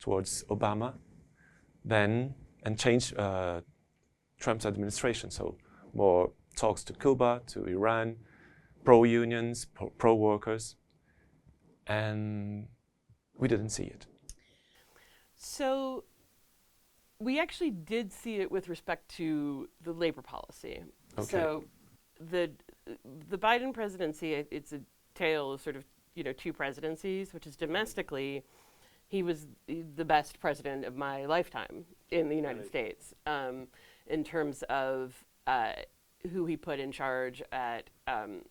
towards Obama, and change Trump's administration. So more talks to Cuba, to Iran, pro-unions, pro-workers, and we didn't see it. So we actually did see it with respect to the labor policy. Okay. So the Biden presidency, it's a tale of sort of, you know, two presidencies, which is domestically, he was the best president of my lifetime in the United States, in terms of who he put in charge at the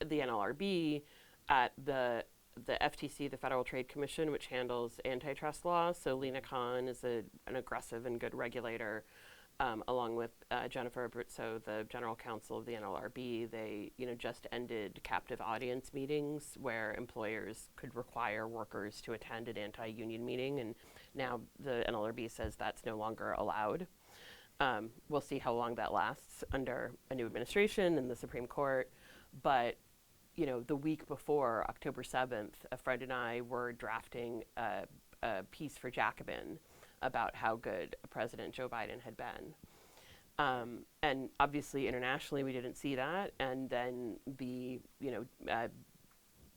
NLRB, at the FTC, the Federal Trade Commission, which handles antitrust laws. So Lena Khan is an aggressive and good regulator, along with Jennifer Abruzzo, the general counsel of the NLRB. They, you know, just ended captive audience meetings where employers could require workers to attend an anti-union meeting, and now the NLRB says that's no longer allowed. We'll see how long that lasts under a new administration in the Supreme Court, but you know, the week before, October 7th, a friend and I were drafting a piece for Jacobin about how good President Joe Biden had been. And obviously, internationally, we didn't see that. And then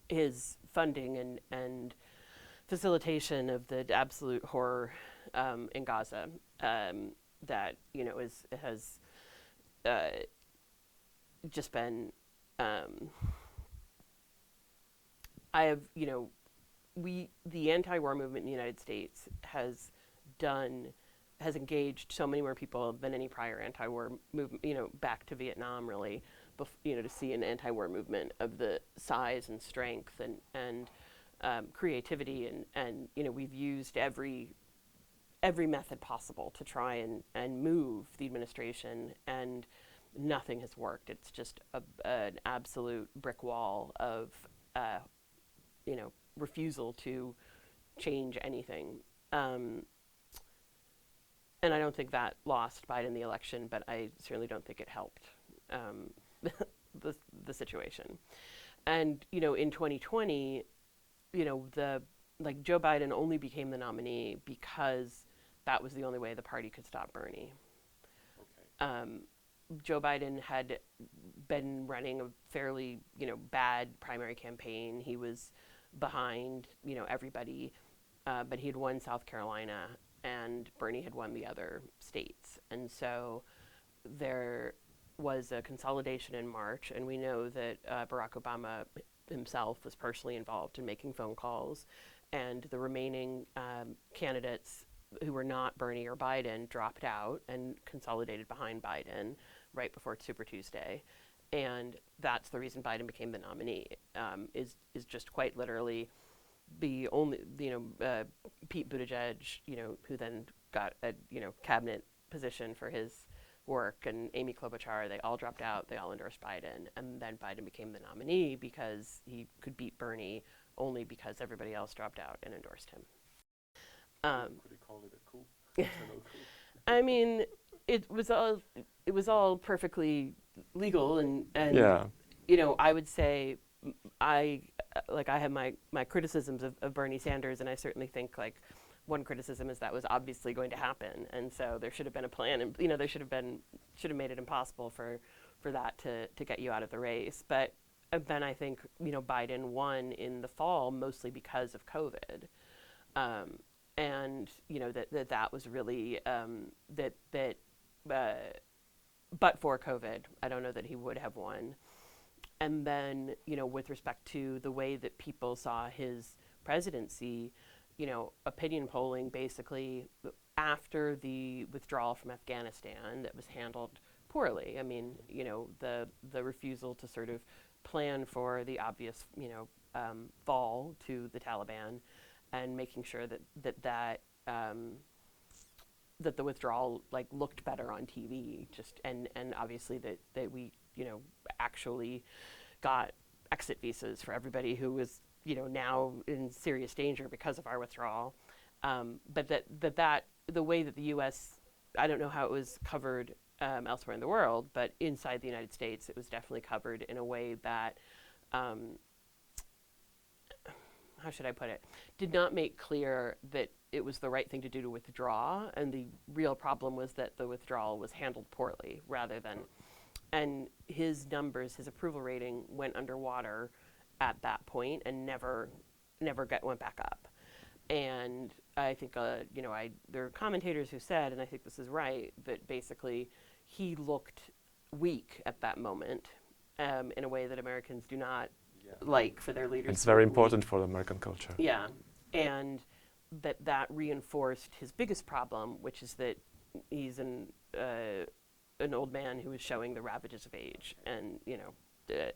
his funding and facilitation of the absolute horror in Gaza that, you know, has just been... the anti-war movement in the United States has engaged so many more people than any prior anti-war movement, you know, back to Vietnam really, to see an anti-war movement of the size and strength and creativity, and we've used every method possible to try and move the administration, and nothing has worked. It's just an absolute brick wall of refusal to change anything. And I don't think that lost Biden the election, but I certainly don't think it helped the situation. And in 2020, Joe Biden only became the nominee because that was the only way the party could stop Bernie. Okay. Joe Biden had been running a fairly bad primary campaign. He was behind everybody, but he had won South Carolina, and Bernie had won the other states. And so there was a consolidation in March, and we know that Barack Obama himself was personally involved in making phone calls, and the remaining candidates who were not Bernie or Biden dropped out and consolidated behind Biden right before Super Tuesday. And that's the reason Biden became the nominee, is just quite literally the only, Pete Buttigieg, who then got a, cabinet position for his work, and Amy Klobuchar, they all dropped out, they all endorsed Biden, and then Biden became the nominee because he could beat Bernie only because everybody else dropped out and endorsed him. Could you call it a coup? I mean, it was all perfectly legal, and yeah. I would say I have my criticisms of Bernie Sanders, and I certainly think one criticism is that was obviously going to happen, and so there should have been a plan, and there should have made it impossible for that to get you out of the race. But then I think Biden won in the fall mostly because of COVID, and that was really but for COVID, I don't know that he would have won. And then, with respect to the way that people saw his presidency, opinion polling basically after the withdrawal from Afghanistan that was handled poorly. I mean, the refusal to sort of plan for the obvious, fall to the Taliban, and making sure that the withdrawal looked better on TV, and obviously that we actually got exit visas for everybody who was now in serious danger because of our withdrawal, but that the way that the U.S., I don't know how it was covered elsewhere in the world, but inside the United States it was definitely covered in a way that how should I put it, did not make clear that it was the right thing to do to withdraw, and the real problem was that the withdrawal was handled poorly rather than, and his numbers, his approval rating went underwater at that point and never went back up. And I think, there are commentators who said, and I think this is right, that basically he looked weak at that moment in a way that Americans do not like for their leaders. It's very important for the American culture. Yeah, and that reinforced his biggest problem, which is that he's an old man who is showing the ravages of age, and the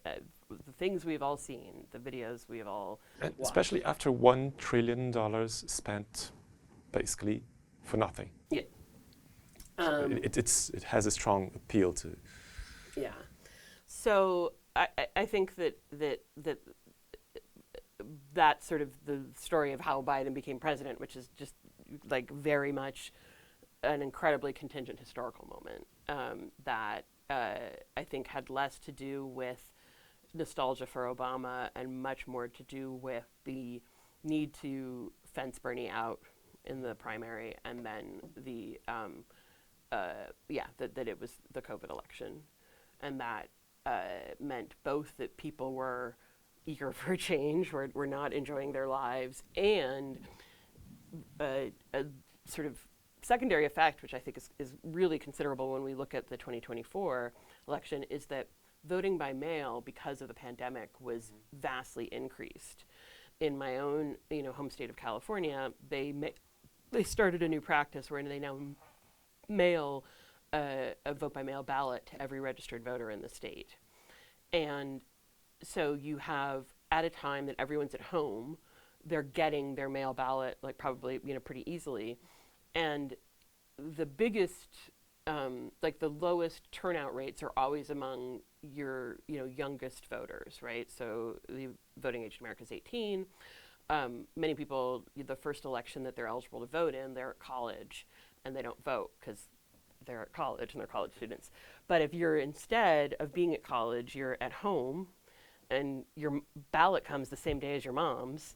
things we've all seen, the videos we've all watched. Especially after $1 trillion spent basically for nothing. Yeah. So it has a strong appeal to. Yeah. So I think that's sort of the story of how Biden became president, which is just very much an incredibly contingent historical moment that I think had less to do with nostalgia for Obama and much more to do with the need to fence Bernie out in the primary, and then that it was the COVID election, and that meant both that people were eager for a change, were not enjoying their lives, and a sort of secondary effect, which I think is really considerable when we look at the 2024 election, is that voting by mail because of the pandemic was vastly increased. In my own home state of California, they started a new practice where they now mail a vote by mail ballot to every registered voter in the state. And so you have, at a time that everyone's at home, they're getting their mail ballot, like probably, pretty easily. And the biggest, like the lowest turnout rates are always among your, youngest voters, right? So the voting age in America is 18. Many people, the first election that they're eligible to vote in, they're at college and they don't vote because they're at college and they're college students. But if you're, instead of being at college, you're at home and your ballot comes the same day as your mom's,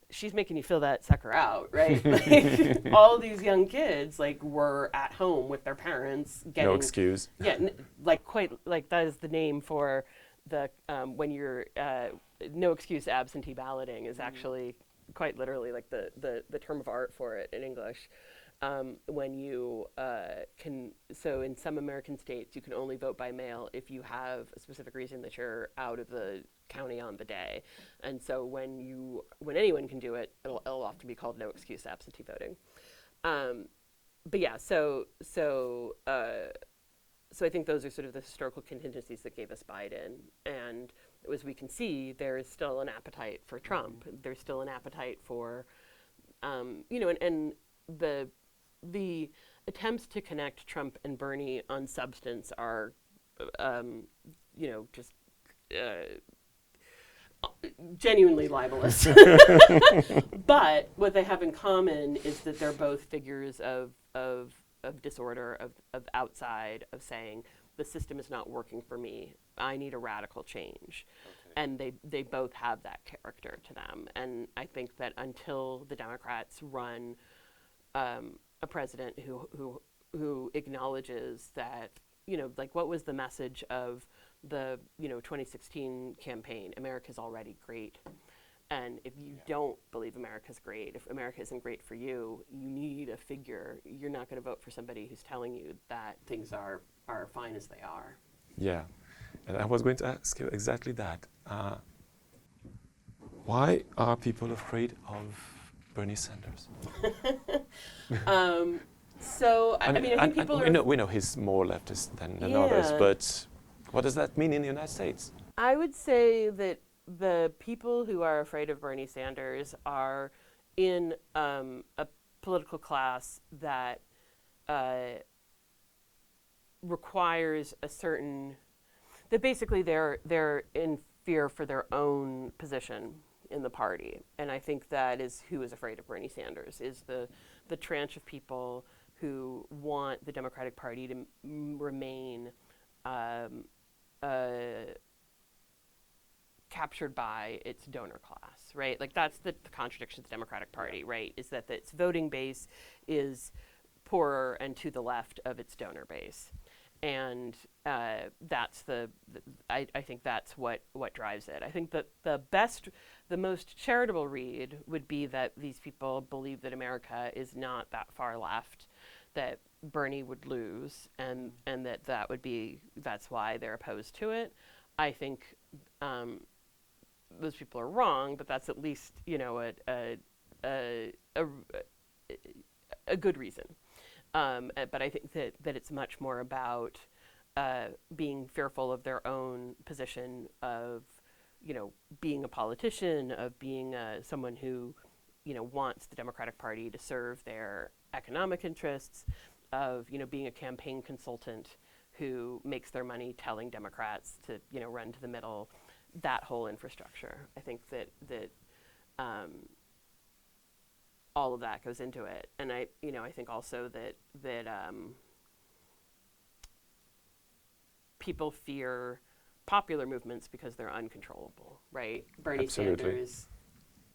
she's making you fill that sucker out, right? Like, all these young kids, like, were at home with their parents getting... No excuse. Yeah, that is the name for the, when you're, no excuse absentee balloting is actually quite literally like the term of art for it in English. When you so in some American states, you can only vote by mail if you have a specific reason that you're out of the county on the day. And so when anyone can do it, it'll often be called no excuse absentee voting. But yeah, so I think those are sort of the historical contingencies that gave us Biden. And as we can see, there is still an appetite for Trump. There's still an appetite for, and the attempts to connect Trump and Bernie on substance are, just genuinely libelous. But what they have in common is that they're both figures of disorder, of outside, of saying, the system is not working for me. I need a radical change. Okay. And they both have that character to them. And I think that until the Democrats run a president who acknowledges that, like, what was the message of the 2016 campaign? America's already great. And if you don't believe America's great, if America isn't great for you, you need a figure. You're not going to vote for somebody who's telling you that things are fine as they are. Yeah, and I was going to ask you exactly that. Why are people afraid of Bernie Sanders? I think people are... We know he's more leftist than others, but what does that mean in the United States? I would say that the people who are afraid of Bernie Sanders are in a political class that requires a certain... that basically they're in fear for their own position in the party. And I think that is who is afraid of Bernie Sanders, is the tranche of people who want the Democratic Party to remain captured by its donor class, right? Like, that's the contradiction of the Democratic Party, right? Is that its voting base is poorer and to the left of its donor base. And that's I think that's what drives it. I think that the most charitable read would be that these people believe that America is not that far left, that Bernie would lose, and that's why they're opposed to it. I think those people are wrong, but that's at least a good reason. But I think that it's much more about being fearful of their own position, of being a politician, of being someone who wants the Democratic Party to serve their economic interests, of being a campaign consultant who makes their money telling Democrats to run to the middle. That whole infrastructure. I think that all of that goes into it, and I think also that people fear popular movements because they're uncontrollable, right? Bernie Absolutely. Sanders,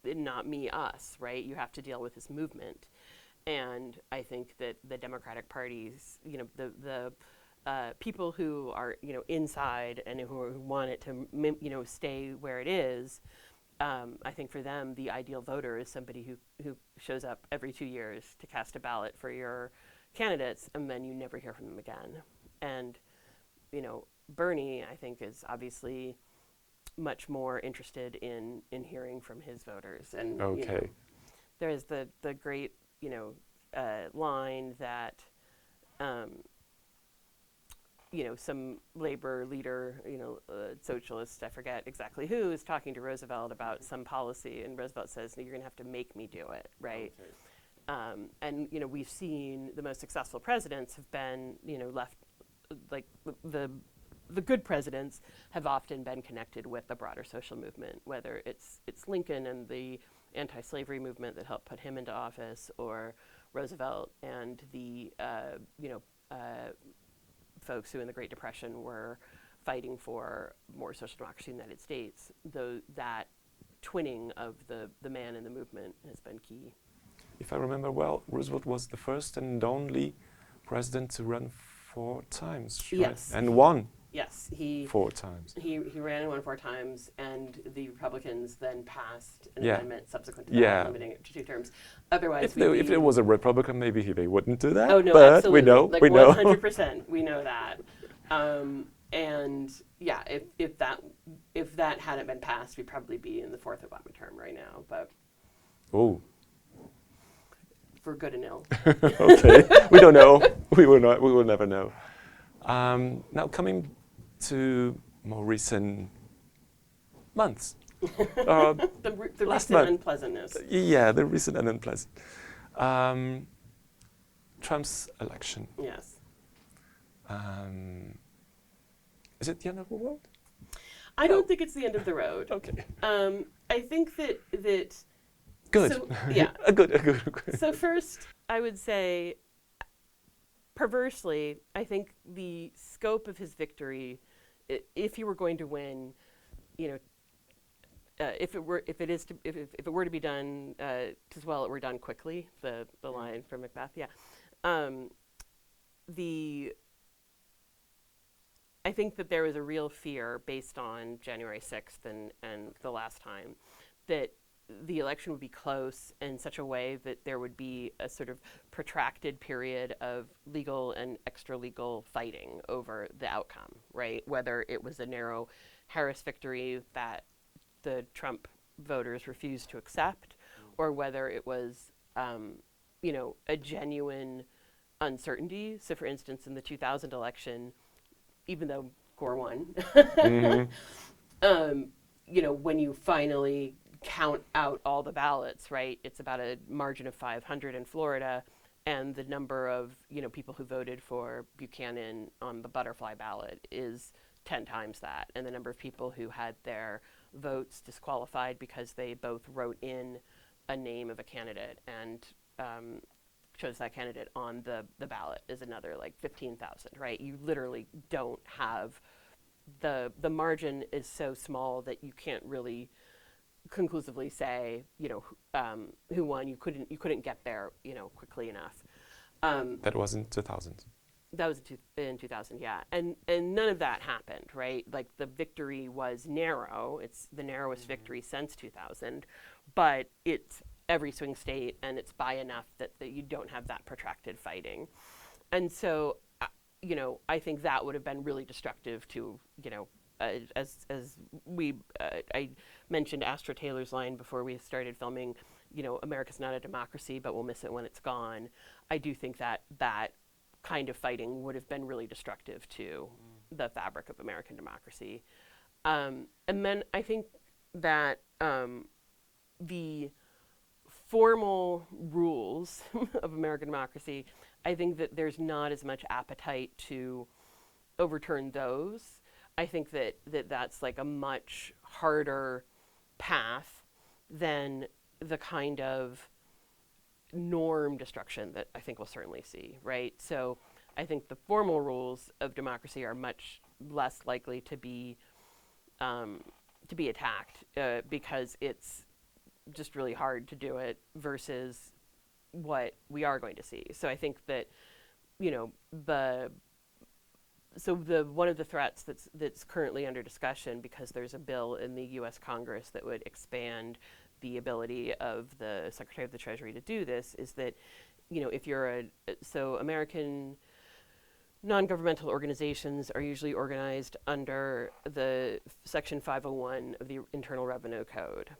not me, us, right? You have to deal with this movement, and I think that the Democratic Party's, the people who are inside and who want it to stay where it is. I think for them, the ideal voter is somebody who shows up every 2 years to cast a ballot for your candidates, and then you never hear from them again. And, Bernie, I think, is obviously much more interested in hearing from his voters. And there is the great, line that some labor leader, socialist, I forget exactly who, is talking to Roosevelt about some policy, and Roosevelt says, no, you're going to have to make me do it, right? Okay. And we've seen the most successful presidents have been, left, like the good presidents have often been connected with the broader social movement, whether it's Lincoln and the anti-slavery movement that helped put him into office, or Roosevelt and the folks who in the Great Depression were fighting for more social democracy in the United States. Though that twinning of the man and the movement has been key. If I remember well, Roosevelt was the first and only president to run 4 times, right? Yes. And won. Yes, 4 times. He ran and won 4 times, and the Republicans then passed an Yeah. amendment subsequent to that, limiting it to 2 terms. Otherwise, if there was a Republican, maybe they wouldn't do that. Oh no, but absolutely. we know, like we know. 100%, we know that. And yeah, if that hadn't been passed, we'd probably be in the 4th Obama term right now. But Oh. for good and ill. Okay, we don't know. We will never know. Now coming to more recent months. The last recent month. unpleasantness. Yeah, the recent and unpleasant. Trump's election. Yes. Is it the end of the world? I don't think it's the end of the road. Okay. I think that Good. So, yeah. Good. So first, I would say, perversely, I think the scope of his victory, if he were going to win, if it were to be done, as well, it were done quickly. The line from Macbeth, yeah. I think that there was a real fear based on January 6th and the last time that the election would be close in such a way that there would be a sort of protracted period of legal and extra-legal fighting over the outcome, right? Whether it was a narrow Harris victory that the Trump voters refused to accept, or whether it was, a genuine uncertainty. So, for instance, in the 2000 election, even though Gore won, when you finally count out all the ballots, right, it's about a margin of 500 in Florida, and the number of people who voted for Buchanan on the butterfly ballot is 10 times that, and the number of people who had their votes disqualified because they both wrote in a name of a candidate and chose that candidate on the ballot is another like 15,000, right? You literally don't have the margin is so small that you can't really conclusively say, who won. You couldn't get there, quickly enough. That was in 2000. That was in 2000, yeah. And none of that happened, right? Like the victory was narrow. It's the narrowest victory since 2000, but it's every swing state, and it's by enough that you don't have that protracted fighting. And so, I think that would have been really destructive to, as I mentioned Astra Taylor's line before we started filming, America's not a democracy, but we'll miss it when it's gone. I do think that kind of fighting would have been really destructive to the fabric of American democracy. And then I think that the formal rules of American democracy, I think that there's not as much appetite to overturn those. I think that's like a much harder path than the kind of norm destruction that I think we'll certainly see, right? So I think the formal rules of democracy are much less likely to be attacked because it's just really hard to do it versus what we are going to see. So I think that, one of the threats that's currently under discussion, because there's a bill in the U.S. Congress that would expand the ability of the Secretary of the Treasury to do this, is that, if you're American non-governmental organizations are usually organized under the Section 501 of the Internal Revenue Code,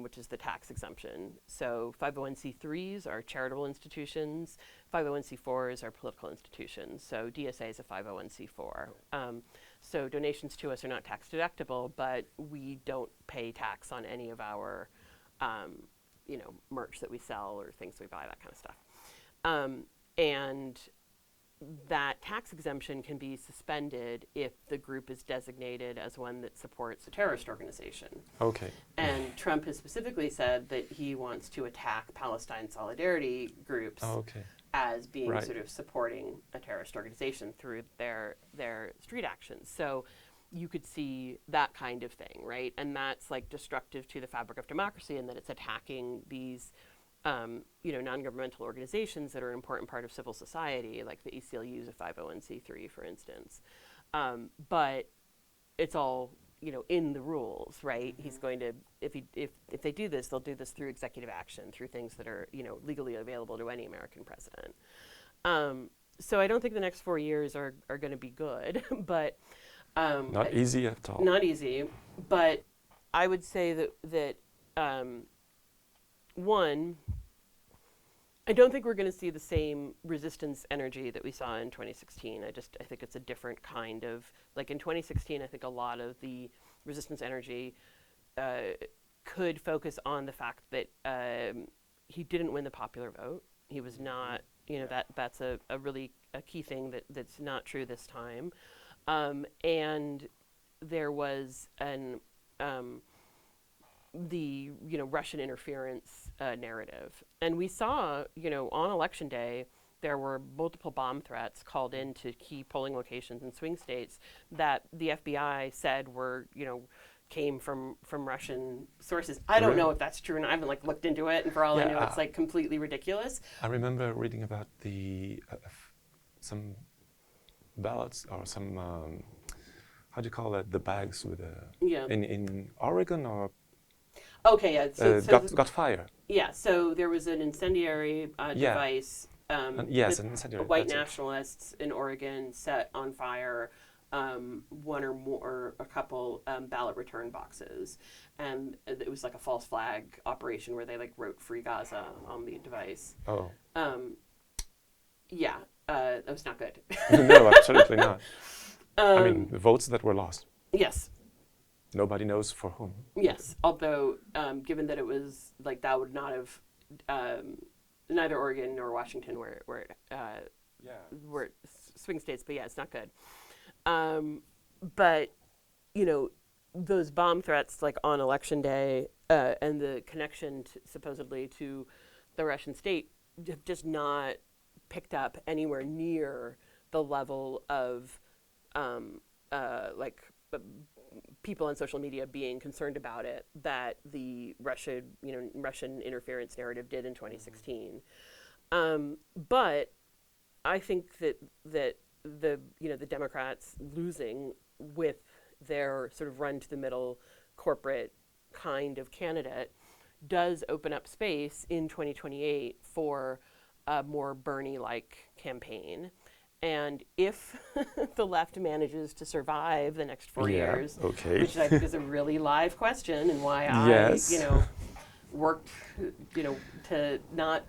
which is the tax exemption. So 501c3s are charitable institutions, 501c4s are political institutions. So DSA is a 501c4. So donations to us are not tax deductible, but we don't pay tax on any of our, merch that we sell or things we buy, that kind of stuff. And that tax exemption can be suspended if the group is designated as one that supports a terrorist organization. Okay. And Trump has specifically said that he wants to attack Palestine solidarity groups as being sort of supporting a terrorist organization through their street actions. So you could see that kind of thing, right? And that's like destructive to the fabric of democracy in that it's attacking these non-governmental organizations that are an important part of civil society, like the ACLU is a 501c3, for instance. But it's all, in the rules, right? He's going to, if they do this, they'll do this through executive action, through things that are, legally available to any American president. So I don't think the next 4 years are going to be good, but not easy at all. Not easy, but I would say that one, I don't think we're going to see the same resistance energy that we saw in 2016. I think it's a different kind of, like in 2016, I think a lot of the resistance energy could focus on the fact that he didn't win the popular vote. He was not, that's a really a key thing that's not true this time. And there was the Russian interference narrative, and we saw on election day there were multiple bomb threats called into key polling locations in swing states that the FBI said were came from Russian sources. I don't know if that's true, and I haven't looked into it, and for all I know it's completely ridiculous. I remember reading about the some ballots or some how do you call it, the bags with in Oregon or got fire. Yeah, so there was an incendiary device yes, an incendiary, white nationalists in Oregon set on fire one or more, or a couple ballot return boxes. And it was like a false flag operation where they wrote Free Gaza on the device. Oh. That was not good. No, absolutely not. I mean, the votes that were lost. Yes. Nobody knows for whom. Yes, although given that it was that would not have neither Oregon nor Washington were swing states, but it's not good. But those bomb threats on election day and the connection supposedly to the Russian state have just not picked up anywhere near the level of people on social media being concerned about it that the Russian interference narrative did in 2016. But I think that the Democrats losing with their sort of run to the middle corporate kind of candidate does open up space in 2028 for a more Bernie-like campaign. And if the left manages to survive the next 4 years, which I think is a really live question, and why I, worked, to not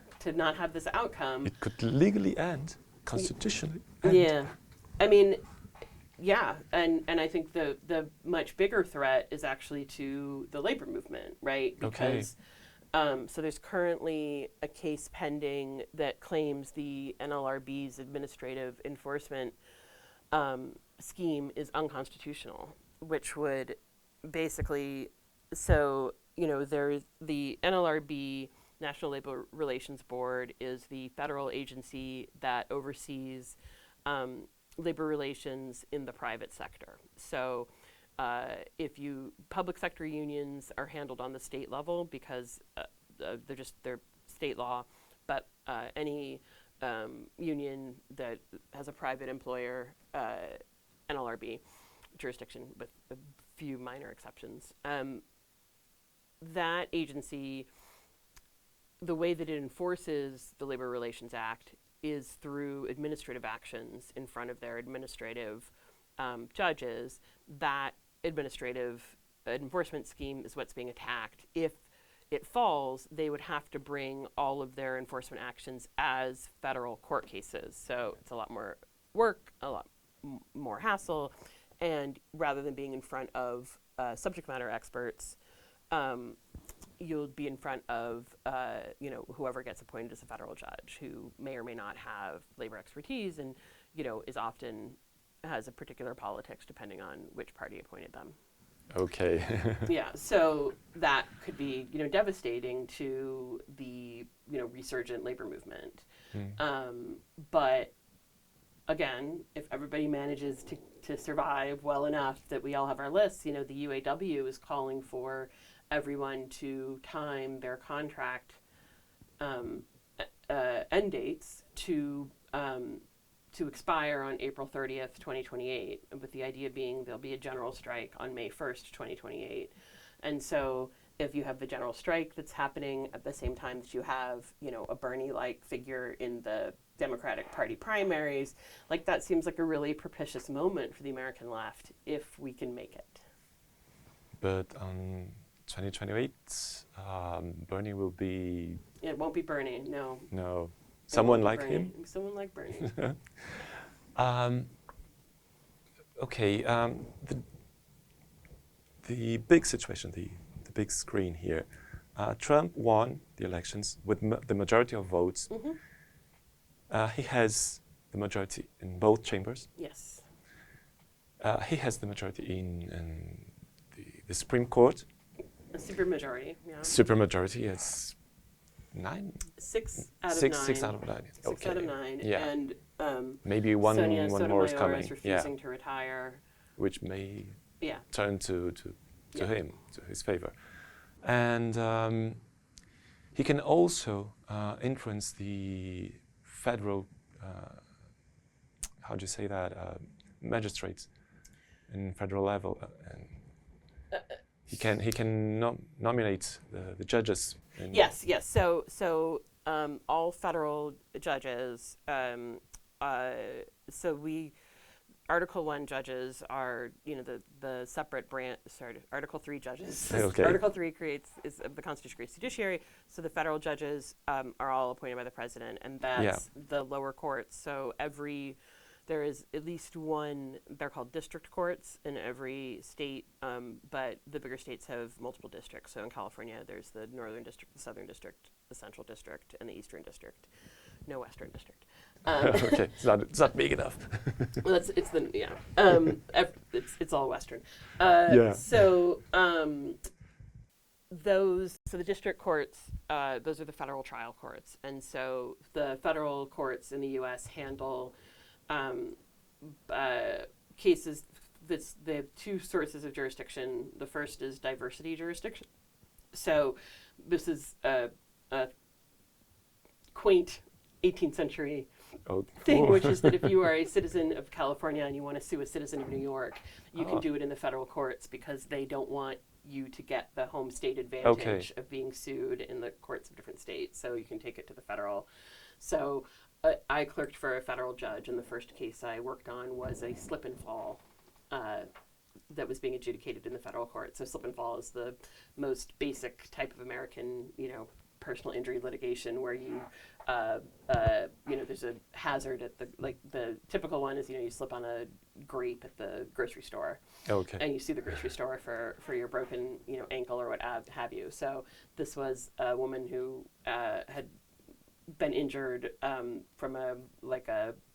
have this outcome. It could legally end, constitutionally. Yeah, I mean, and I think the much bigger threat is actually to the labor movement, right? Because so there's currently a case pending that claims the NLRB's administrative enforcement scheme is unconstitutional, which would basically, there's the NLRB, National Labor Relations Board, is the federal agency that oversees labor relations in the private sector. So public sector unions are handled on the state level because they're state law, but any union that has a private employer, NLRB jurisdiction with a few minor exceptions, that agency, the way that it enforces the Labor Relations Act is through administrative actions in front of their administrative judges. That administrative enforcement scheme is what's being attacked. If it falls, they would have to bring all of their enforcement actions as federal court cases. So it's a lot more work, a lot more hassle, and rather than being in front of subject matter experts, you'll be in front of whoever gets appointed as a federal judge, who may or may not have labor expertise, and is often has a particular politics depending on which party appointed them. Okay. Yeah, so that could be devastating to the resurgent labor movement. But again, if everybody manages to survive well enough that we all have our lists, the UAW is calling for everyone to time their contract end dates to expire on April 30th, 2028, with the idea being there'll be a general strike on May 1st, 2028. And so if you have the general strike that's happening at the same time that you have, a Bernie-like figure in the Democratic Party primaries, like that seems like a really propitious moment for the American left if we can make it. But 2028, Bernie will be... It won't be Bernie, no. No. Someone like Bernie. him? Someone like Bernie. Okay, the big situation, the big screen here. Trump won the elections with the majority of votes. He has the majority in both chambers. Yes. He has the majority in the Supreme Court. A supermajority, yeah. Supermajority, it's 6 out of 9. 6 out of 9. 6 out of 9. Yeah. And maybe one more is coming. Is refusing to retire. Which may Yeah. turn to him, to his favor. And he can also influence the federal, how do you say that, magistrates in federal level. And he can nominate the judges. Yes. So all federal judges, Article 1 judges are, the separate branch, Article 3 judges. Okay. Article 3 the Constitution creates judiciary, so the federal judges are all appointed by the president, and that's the lower courts. So there is at least one, they're called district courts in every state, but the bigger states have multiple districts. So in California, there's the Northern District, the Southern District, the Central District, and the Eastern District. No Western District. Okay, it's not big enough. Well, it's all Western. So the district courts, those are the federal trial courts, and so the federal courts in the U.S. handle cases. They have two sources of jurisdiction. The first is diversity jurisdiction. So this is a quaint 18th century thing, which is that if you are a citizen of California and you want to sue a citizen of New York, you can do it in the federal courts because they don't want you to get the home state advantage of being sued in the courts of different states. So you can take it to the federal. So I clerked for a federal judge, and the first case I worked on was a slip and fall that was being adjudicated in the federal court. So slip and fall is the most basic type of American, personal injury litigation where you, there's a hazard at the typical one is, you slip on a grape at the grocery store. Okay. And you sue the grocery store for your broken, ankle or what have you. So this was a woman who had been injured from a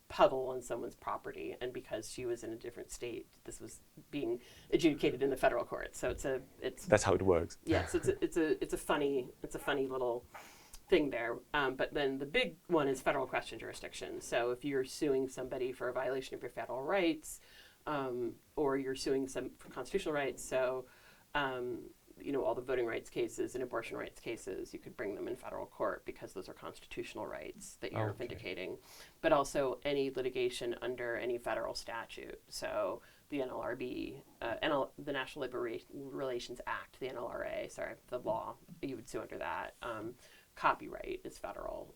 puddle on someone's property, and because she was in a different state, this was being adjudicated in the federal court. So it's that's how it works. Yes, it's a funny little thing there. But then the big one is federal question jurisdiction. So if you're suing somebody for a violation of your federal rights, or you're suing some for constitutional rights, so all the voting rights cases and abortion rights cases, you could bring them in federal court because those are constitutional rights that you're vindicating. But also any litigation under any federal statute. So the NLRB, the National Labor Relations Act, the NLRA, the law, you would sue under that. Copyright is federal.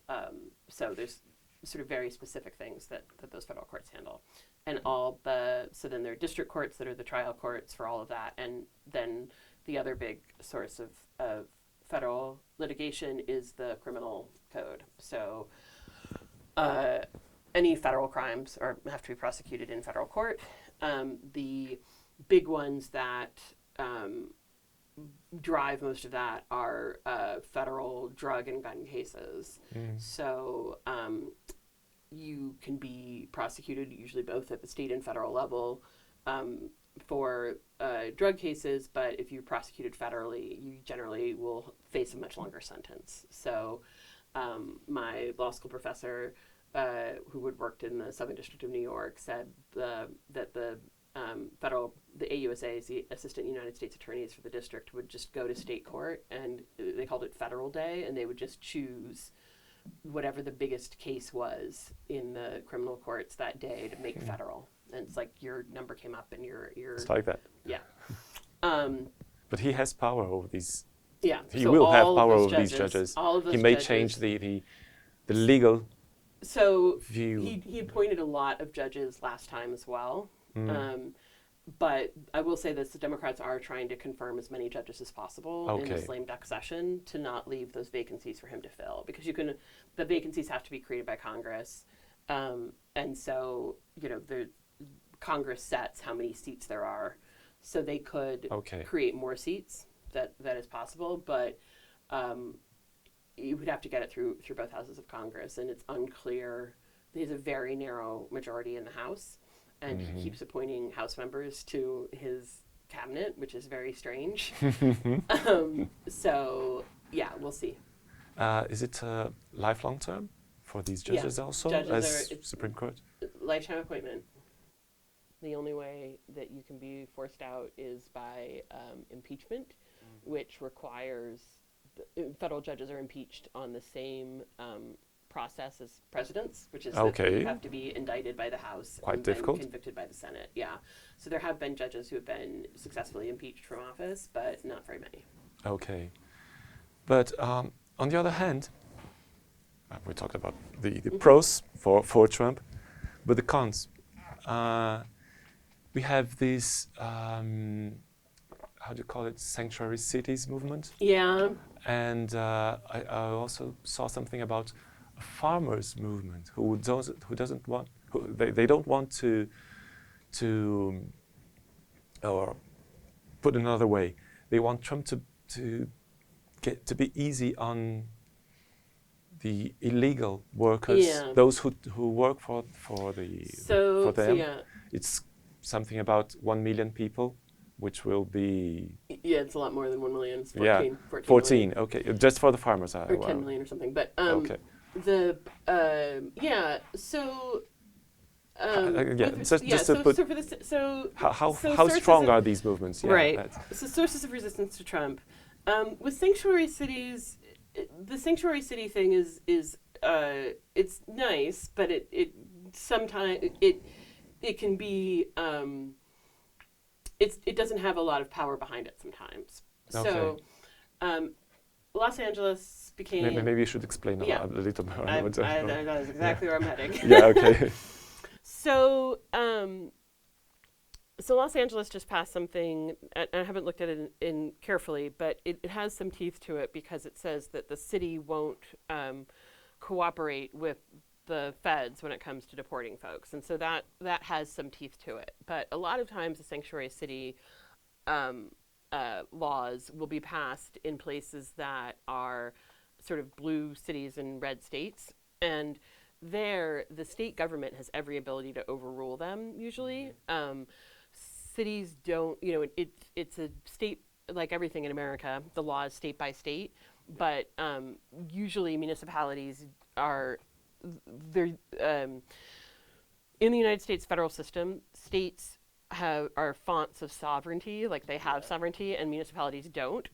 So there's sort of very specific things that those federal courts handle. And so then there are district courts that are the trial courts for all of that. And then the other big source of federal litigation is the criminal code. So any federal crimes have to be prosecuted in federal court. The big ones that drive most of that are federal drug and gun cases. So you can be prosecuted, usually both at the state and federal level, for drug cases, but if you're prosecuted federally, you generally will face a much longer sentence. So my law school professor, who had worked in the Southern District of New York, said that the AUSA, the Assistant United States Attorneys for the district, would just go to state court, and they called it Federal Day, and they would just choose whatever the biggest case was in the criminal courts that day to make federal. And it's like your number came up and you're It's like that. Yeah. But he has power over these. Yeah. He so will have all power of over those these judges. All of those He may judges, change the legal So view. he appointed a lot of judges last time as well. But I will say this, the Democrats are trying to confirm as many judges as possible in this lame duck session to not leave those vacancies for him to fill. Because the vacancies have to be created by Congress. And so, Congress sets how many seats there are. So they could create more seats, that is possible. But you would have to get it through both houses of Congress. And it's unclear. He has a very narrow majority in the House. And he keeps appointing House members to his cabinet, which is very strange. So, yeah, we'll see. Is it a lifelong term for these judges also, judges as Supreme Court? Lifetime appointment. The only way that you can be forced out is by impeachment, which requires federal judges are impeached on the same process as presidents, which is that you have to be indicted by the House and then convicted by the Senate. Yeah. So there have been judges who have been successfully impeached from office, but not very many. Okay. But on the other hand, we talked about the pros for Trump, but the cons. We have this, how do you call it, sanctuary cities movement? Yeah. And I also saw something about a farmers movement who doesn't want, they don't want to, or put another way, they want Trump to be easy on the illegal workers, those who work for them. So yeah. It's something about 1 million people, which will be... Yeah, it's a lot more than 1 million. It's 14 million. Okay, just for the farmers. Or 10 million or something. But okay. So... how strong are these movements? Yeah, right. So sources of resistance to Trump. With sanctuary cities, the sanctuary city thing is it's nice, but it sometimes it can be it doesn't have a lot of power behind it sometimes. Okay. So Los Angeles became... Maybe you should explain a little more. That is exactly where I'm heading. Yeah, okay. So Los Angeles just passed something, and I haven't looked at it in carefully, but it has some teeth to it because it says that the city won't cooperate with the feds when it comes to deporting folks. And so that has some teeth to it. But a lot of times the sanctuary city laws will be passed in places that are sort of blue cities and red states. And there, the state government has every ability to overrule them, usually. Cities don't, it's a state, like everything in America, the law is state by state, but usually municipalities are, in the United States federal system, states are fonts of sovereignty, like they have sovereignty, and municipalities don't.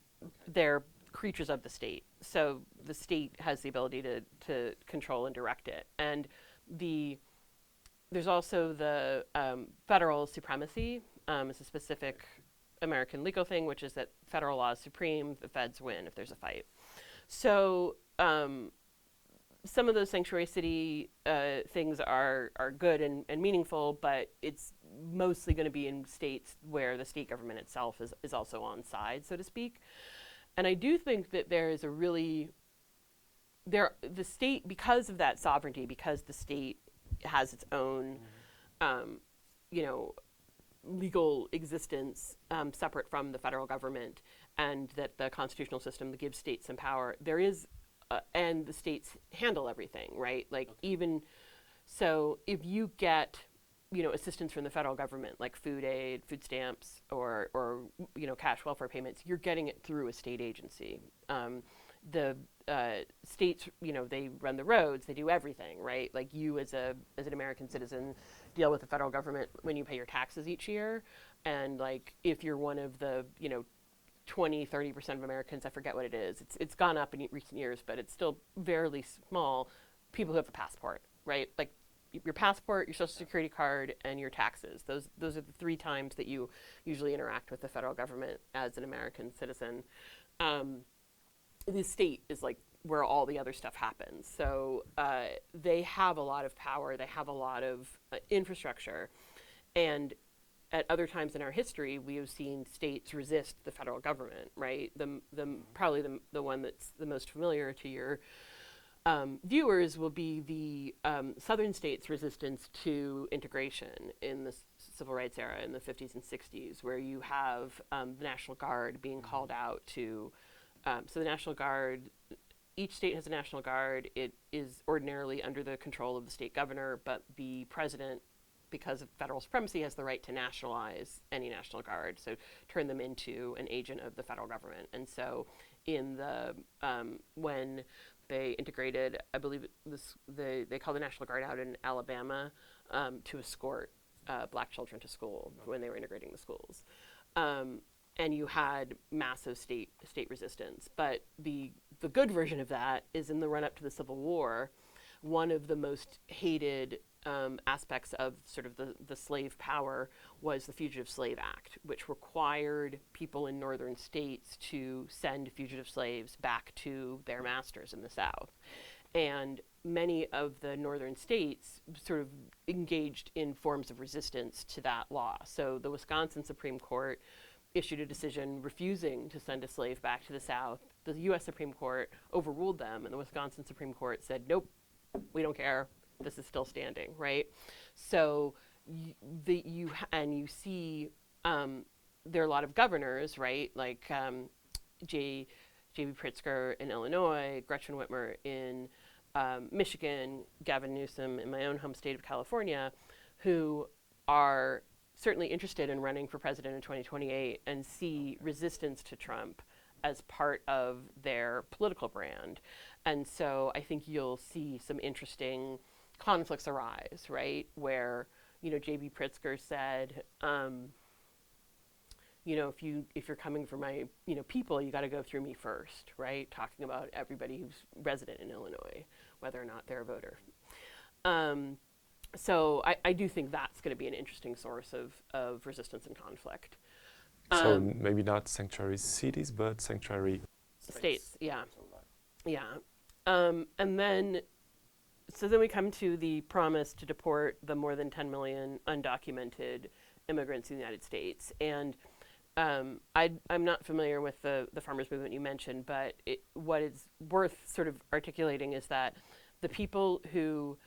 They're creatures of the state. So the state has the ability to control and direct it. And there's also the federal supremacy. It's a specific American legal thing, which is that federal law is supreme, the feds win if there's a fight. So some of those sanctuary city things are good and meaningful, but it's mostly going to be in states where the state government itself is also on side, so to speak. And I do think that there is a really, the state, because of that sovereignty, because the state has its own, legal existence separate from the federal government, and that the constitutional system that gives states some power, there is, and the states handle everything, right? Like even, so if you get, assistance from the federal government, like food aid, food stamps, or cash welfare payments, you're getting it through a state agency. The states, they run the roads, they do everything, right? Like you as an American citizen deal with the federal government when you pay your taxes each year. And like, if you're one of the, 20-30% of Americans, I forget what it is. It's gone up in recent years, but it's still fairly small, people who have a passport, right? Like your passport, your social security card, and your taxes. Those are the 3 times that you usually interact with the federal government as an American citizen. The state is like where all the other stuff happens. So they have a lot of power, they have a lot of infrastructure. And at other times in our history, we have seen states resist the federal government, right? Probably the one that's the most familiar to your viewers will be the southern states' resistance to integration in the civil rights era in the 50s and 60s, where you have the National Guard being called out to, so the National Guard, each state has a National Guard. It is ordinarily under the control of the state governor, but the president, because of federal supremacy, has the right to nationalize any National Guard, so turn them into an agent of the federal government. And so in the, when they integrated, I believe they called the National Guard out in Alabama to escort black children to school when they were integrating the schools. And you had massive state resistance. But the good version of that is in the run-up to the Civil War, one of the most hated aspects of sort of the slave power was the Fugitive Slave Act, which required people in northern states to send fugitive slaves back to their masters in the South. And many of the northern states sort of engaged in forms of resistance to that law. So the Wisconsin Supreme Court issued a decision refusing to send a slave back to the South. The U.S. Supreme Court overruled them, and the Wisconsin Supreme Court said, nope, we don't care. This is still standing, right? So you see there are a lot of governors, right? Like J.B. Pritzker in Illinois, Gretchen Whitmer in Michigan, Gavin Newsom in my own home state of California, who are certainly interested in running for president in 2028 and see resistance to Trump as part of their political brand. And so I think you'll see some interesting conflicts arise, right? Where, J.B. Pritzker said, if you're coming for my, people, you got to go through me first, right? Talking about everybody who's resident in Illinois, whether or not they're a voter. So I do think that's going to be an interesting source of resistance and conflict. So maybe not sanctuary cities, but sanctuary states. Yeah. And then, so then we come to the promise to deport the more than 10 million undocumented immigrants in the United States. And I'm not familiar with the farmers movement you mentioned, but what is worth sort of articulating is that the people who,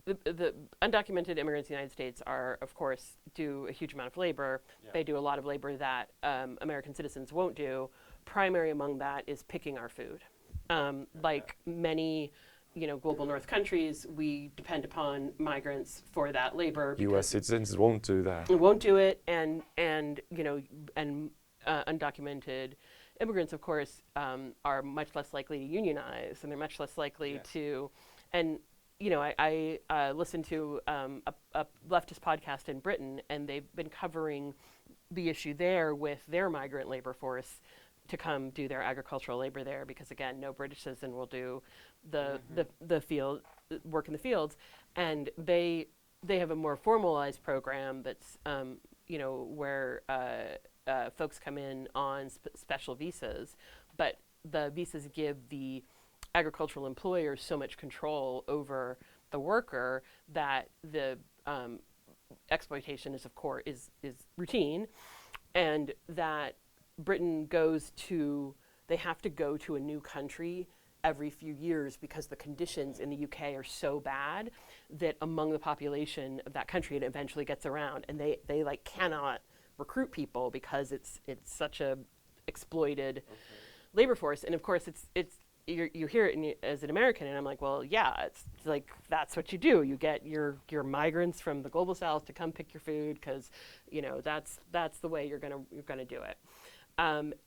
the undocumented immigrants in the United States are, of course, do a huge amount of labor. Yeah. They do a lot of labor that American citizens won't do. Primary among that is picking our food. Like many, global North countries, we depend upon migrants for that labor. U.S. citizens won't do that. Won't do it, and undocumented immigrants, of course, are much less likely to unionize, and they're much less likely to, and I listened to a leftist podcast in Britain, and they've been covering the issue there with their migrant labor force to come do their agricultural labor there, because again, no British citizen will do the field work in the fields, and they have a more formalized program that's where folks come in on special visas, but the visas give the agricultural employers so much control over the worker that the exploitation is, of course, is routine, and that Britain they have to go to a new country every few years because the conditions in the UK are so bad that among the population of that country it eventually gets around, and they like cannot recruit people because it's such a exploited labor force. And of course you hear it as an American, and I'm like, well, yeah, it's like that's what you do. You get your migrants from the global south to come pick your food because, you know, that's the way you're gonna do it.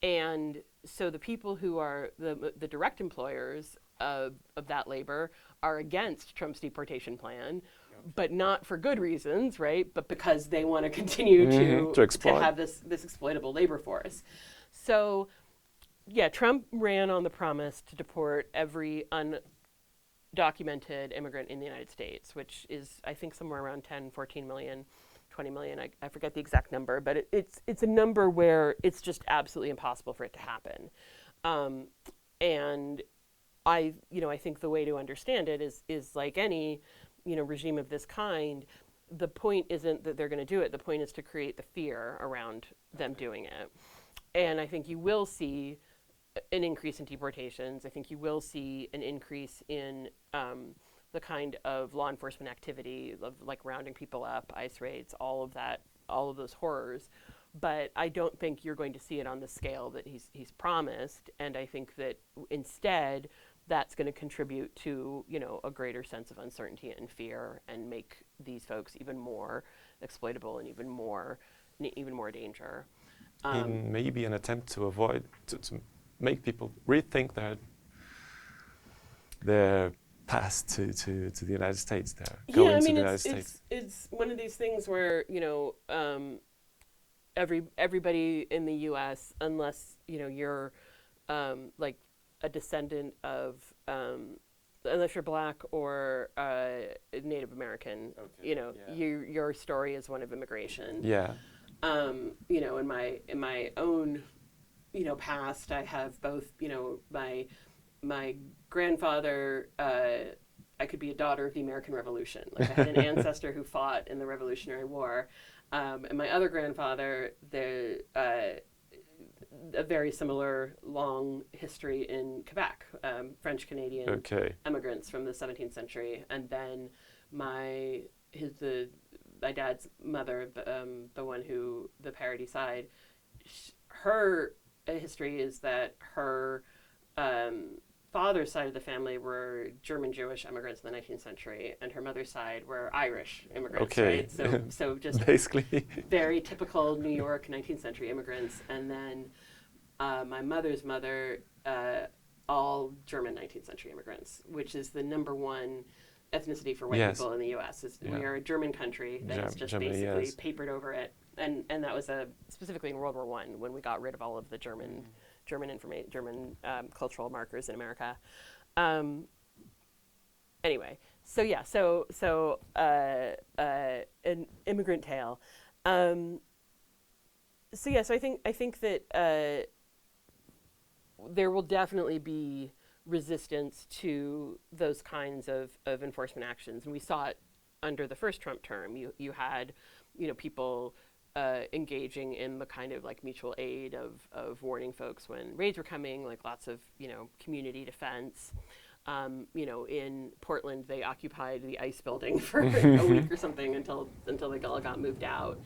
And so the people who are the direct employers of that labor are against Trump's deportation plan, but not for good reasons, right? But because they want to continue to have this exploitable labor force. So, yeah, Trump ran on the promise to deport every undocumented immigrant in the United States, which is, I think, somewhere around 10, 14 million, 20 million. I forget the exact number, but it's a number where it's just absolutely impossible for it to happen. And I think the way to understand it is like any, regime of this kind, the point isn't that they're going to do it. The point is to create the fear around them doing it. And I think you will see an increase in deportations. I think you will see an increase in the kind of law enforcement activity of like rounding people up, ICE raids, all of that, all of those horrors. But I don't think you're going to see it on the scale that he's promised. And I think that instead, that's going to contribute to, a greater sense of uncertainty and fear, and make these folks even more exploitable and even more danger. In maybe an attempt to avoid to make people rethink their path to the United States. It's one of these things where everybody in the U.S., unless you're like a descendant of unless you're Black or Native American, your story is one of immigration. Yeah. In my own, past, I have both, my grandfather, I could be a daughter of the American Revolution. Like I had an ancestor who fought in the Revolutionary War. And my other grandfather, a very similar long history in Quebec, French-Canadian immigrants from the 17th century. And then my dad's mother, the one who, the Paradis side, her history is that her father's side of the family were German Jewish immigrants in the 19th century, and her mother's side were Irish immigrants. Okay. Right? So just basically very typical New York 19th century immigrants, and then my mother's mother, all German 19th century immigrants, which is the number one ethnicity for white people in the U.S. We are a German country that has just Germany, basically papered over it, and that was specifically in World War I when we got rid of all of the German cultural markers in America. Anyway, an immigrant tale. So I think that there will definitely be resistance to those kinds of enforcement actions, and we saw it under the first Trump term. You had, people engaging in the kind of like mutual aid of warning folks when raids were coming, like lots of community defense. In Portland, they occupied the ICE building for a week or something until they all got moved out.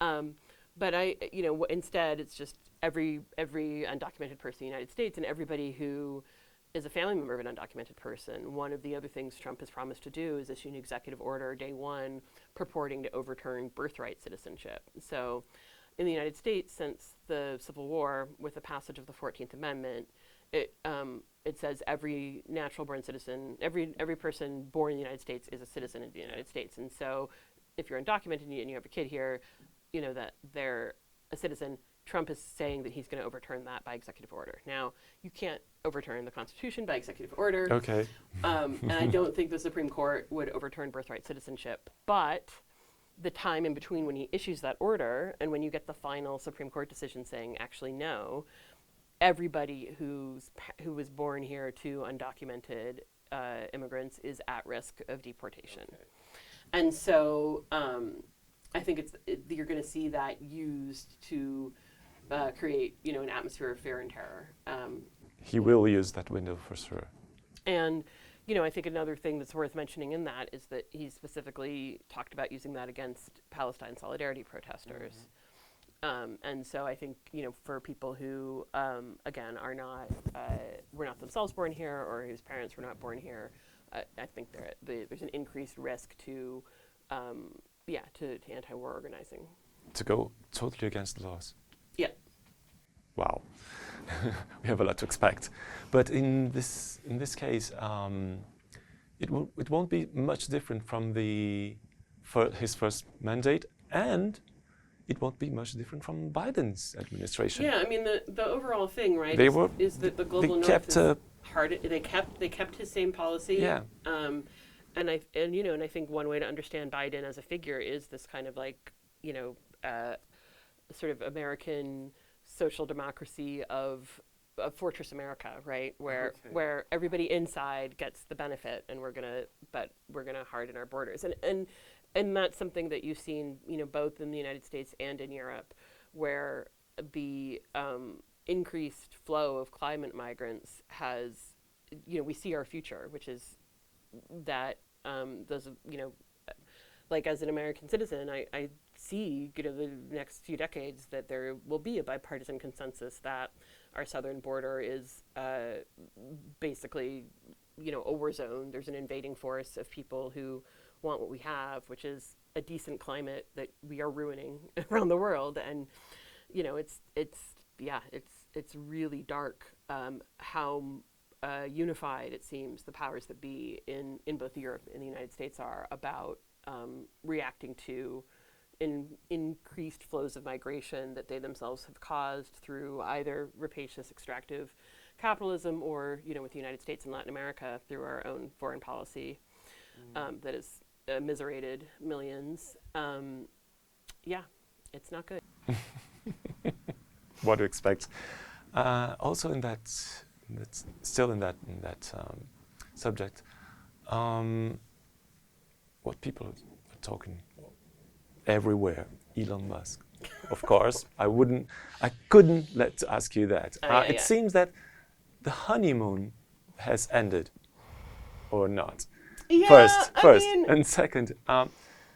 But instead, it's just every undocumented person in the United States and everybody who is a family member of an undocumented person. One of the other things Trump has promised to do is issue an executive order day one purporting to overturn birthright citizenship. So in the United States, since the Civil War, with the passage of the 14th Amendment, it says every natural-born citizen, every person born in the United States is a citizen of the United States. And so if you're undocumented and you have a kid here, that they're a citizen. Trump is saying that he's going to overturn that by executive order. Now, you can't overturn the Constitution by executive order. Okay. And I don't think the Supreme Court would overturn birthright citizenship. But the time in between when he issues that order and when you get the final Supreme Court decision saying, actually, no, everybody who was born here to undocumented immigrants is at risk of deportation. Okay. And so I think you're going to see that used to create, an atmosphere of fear and terror. He will use that window for sure. And, I think another thing that's worth mentioning in that is that he specifically talked about using that against Palestine solidarity protesters. Mm-hmm. And so I think, for people who, again, were not themselves born here or whose parents were not born here, I think there's an increased risk to anti-war organizing. To go totally against the laws. Yeah. Wow. We have a lot to expect. But in this case, it won't be much different from his first mandate, and it won't be much different from Biden's administration. Yeah, I mean the overall thing, right? Is that the global north is hard. They kept his same policy. Yeah. And I think one way to understand Biden as a figure is this kind of sort of American social democracy of Fortress America, right? Where everybody inside gets the benefit, and we're gonna harden our borders, and that's something that you've seen, both in the United States and in Europe, where the increased flow of climate migrants has, we see our future, which is that those, as an American citizen, I see, the next few decades that there will be a bipartisan consensus that our southern border is basically, a war zone. There's an invading force of people who want what we have, which is a decent climate that we are ruining around the world. And, it's really dark how unified it seems the powers that be in both Europe and the United States are about reacting to increased flows of migration that they themselves have caused through either rapacious extractive capitalism or, with the United States and Latin America through our own foreign policy that has immiserated millions. It's not good. What to expect? Also in that subject, what people are talking everywhere, Elon Musk. Of course, I couldn't let to ask you that. It seems that the honeymoon has ended, or not. Yeah, First, and second,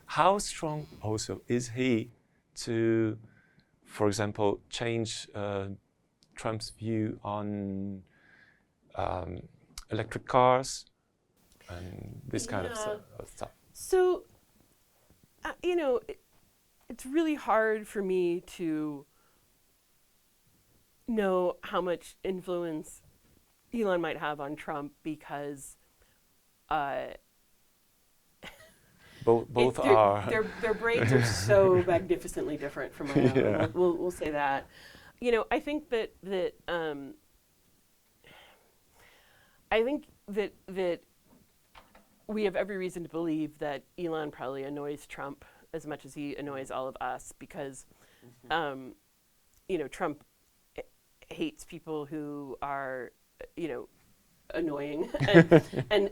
how strong also is he to, for example, change Trump's view on electric cars and this kind of stuff? So, it's really hard for me to know how much influence Elon might have on Trump because both are. Their brains are so magnificently different from my own. Yeah. We'll say that. I think that we have every reason to believe that Elon probably annoys Trump as much as he annoys all of us because, Trump hates people who are, annoying, and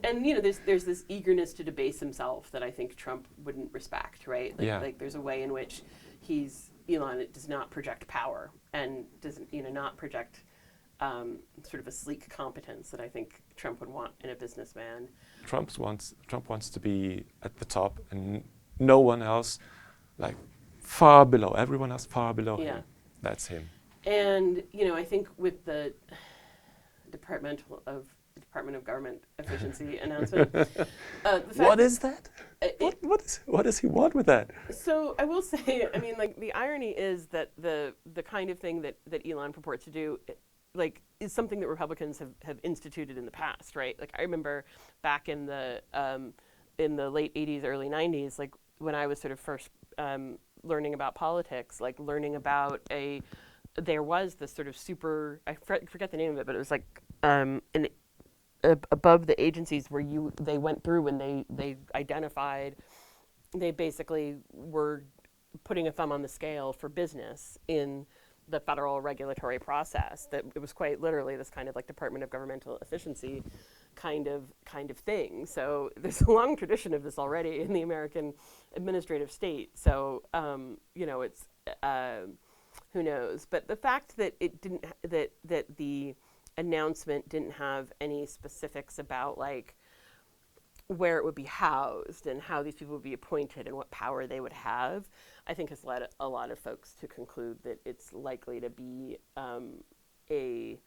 there's this eagerness to debase himself that I think Trump wouldn't respect, right? Like there's a way in which Elon does not project power and doesn't, not project sort of a sleek competence that I think Trump would want in a businessman. Trump wants to be at the top and no one else, far below. Everyone else far below him. That's him. And I think with the Department of Government Efficiency announcement, what is that? What does he want with that? So I will say, the irony is that the kind of thing that Elon purports to do, is something that Republicans have instituted in the past, right? I remember back in the late 80s, early 90s, when I was sort of first learning about politics, learning about there was this sort of super, I forget the name of it, but it was above the agencies where they went through and they identified, they basically were putting a thumb on the scale for business in the federal regulatory process, that it was quite literally this kind of like Department of Governmental Efficiency kind of thing. So there's a long tradition of this already in the American administrative state. So it's who knows? But the fact that it didn't that the announcement didn't have any specifics about like where it would be housed and how these people would be appointed and what power they would have, I think has led a lot of folks to conclude that it's likely to be a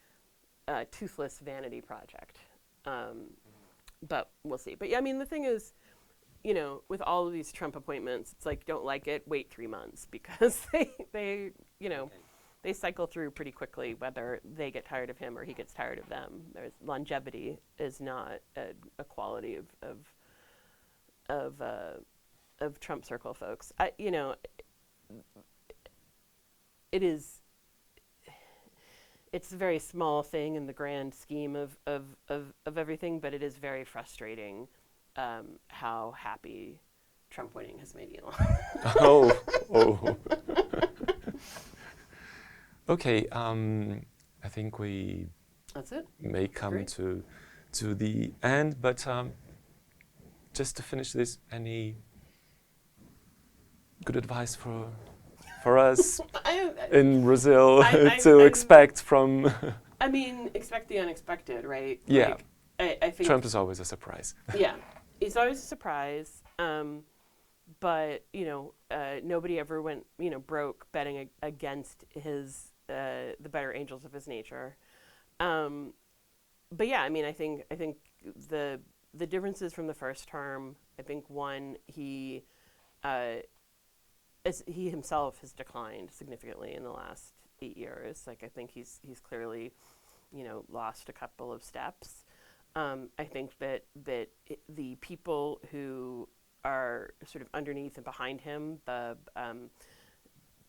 toothless vanity project. But we'll see. But yeah, I mean, the thing is, with all of these Trump appointments, it's like, don't like it, wait 3 months, because they cycle through pretty quickly, whether they get tired of him or he gets tired of them. There's longevity is not a quality of Trump circle folks. It's a very small thing in the grand scheme of everything, but it is very frustrating how happy Trump winning has made Elon. Oh. Okay, I think That's it. may come to the end, but just to finish this, any good advice for us in Brazil to expect from? I mean, expect the unexpected, right? Yeah. Like, I think Trump is always a surprise. Yeah, it's always a surprise. But nobody ever went broke betting against his the better angels of his nature. But yeah, I mean, I think the differences from the first term. I think one, he himself has declined significantly in the last 8 years. Like, I think he's clearly lost a couple of steps. I think that the people who are sort of underneath and behind him, the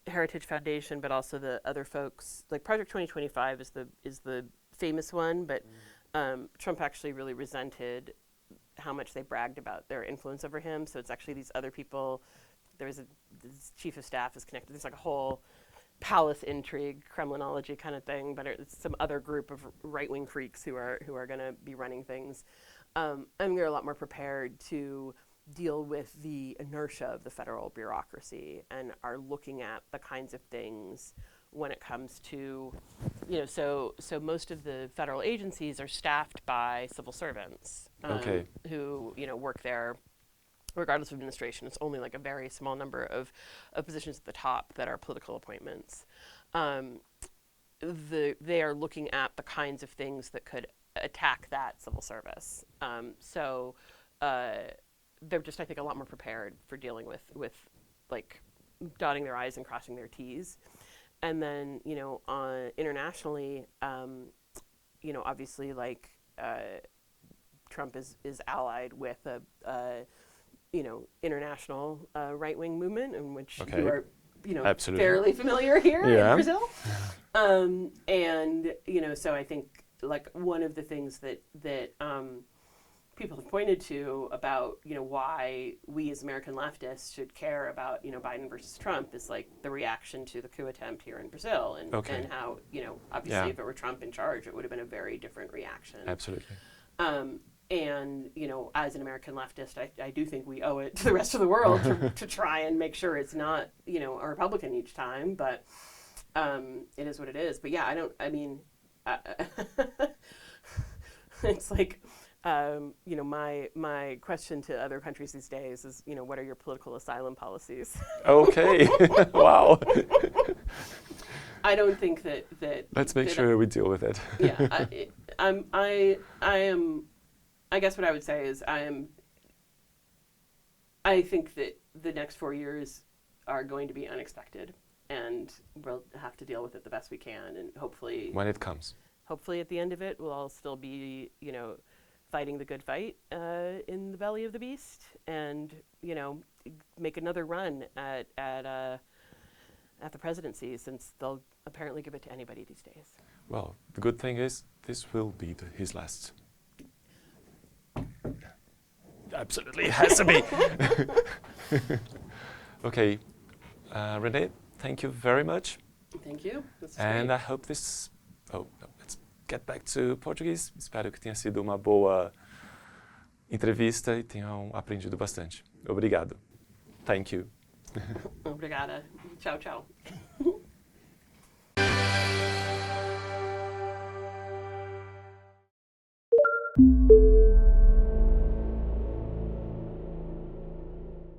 Heritage Foundation, but also the other folks, like Project 2025 is the famous one, but Trump actually really resented how much they bragged about their influence over him. So it's actually these other people. This chief of staff is connected. There's like a whole palace intrigue, Kremlinology kind of thing, but it's some other group of right-wing freaks who are going to be running things. And they're a lot more prepared to deal with the inertia of the federal bureaucracy and are looking at the kinds of things when it comes to, so most of the federal agencies are staffed by civil servants who, work there regardless of administration. It's only like a very small number of positions at the top that are political appointments. They are looking at the kinds of things that could attack that civil service. They're just, I think, a lot more prepared for dealing with like dotting their I's and crossing their T's. And then, internationally, obviously, like Trump is allied with a international right-wing movement in which you are, Absolutely. fairly familiar here in Brazil. And, so I think like one of the things that people have pointed to about, why we as American leftists should care about, Biden versus Trump is like the reaction to the coup attempt here in Brazil and how, obviously if it were Trump in charge, it would have been a very different reaction. Absolutely. And, as an American leftist, I do think we owe it to the rest of the world to try and make sure it's not, a Republican each time, but it is what it is. But yeah, it's like, my question to other countries these days is, what are your political asylum policies? Okay. Wow. I don't think that Let's make sure we deal with it. Yeah, I guess what I would say is I think that the next 4 years are going to be unexpected, and we'll have to deal with it the best we can, and hopefully when it comes. Hopefully at the end of it, we'll all still be, fighting the good fight in the belly of the beast, and make another run at the presidency, since they'll apparently give it to anybody these days. Well, the good thing is this will be his last. Absolutely, it has to be. Okay, Renné, thank you very much. Thank you. That's And great. I hope this... Oh, no, let's get back to Portuguese. Espero que tenha sido uma boa entrevista e tenham aprendido bastante. Obrigado. Thank you. Obrigada. Ciao, ciao.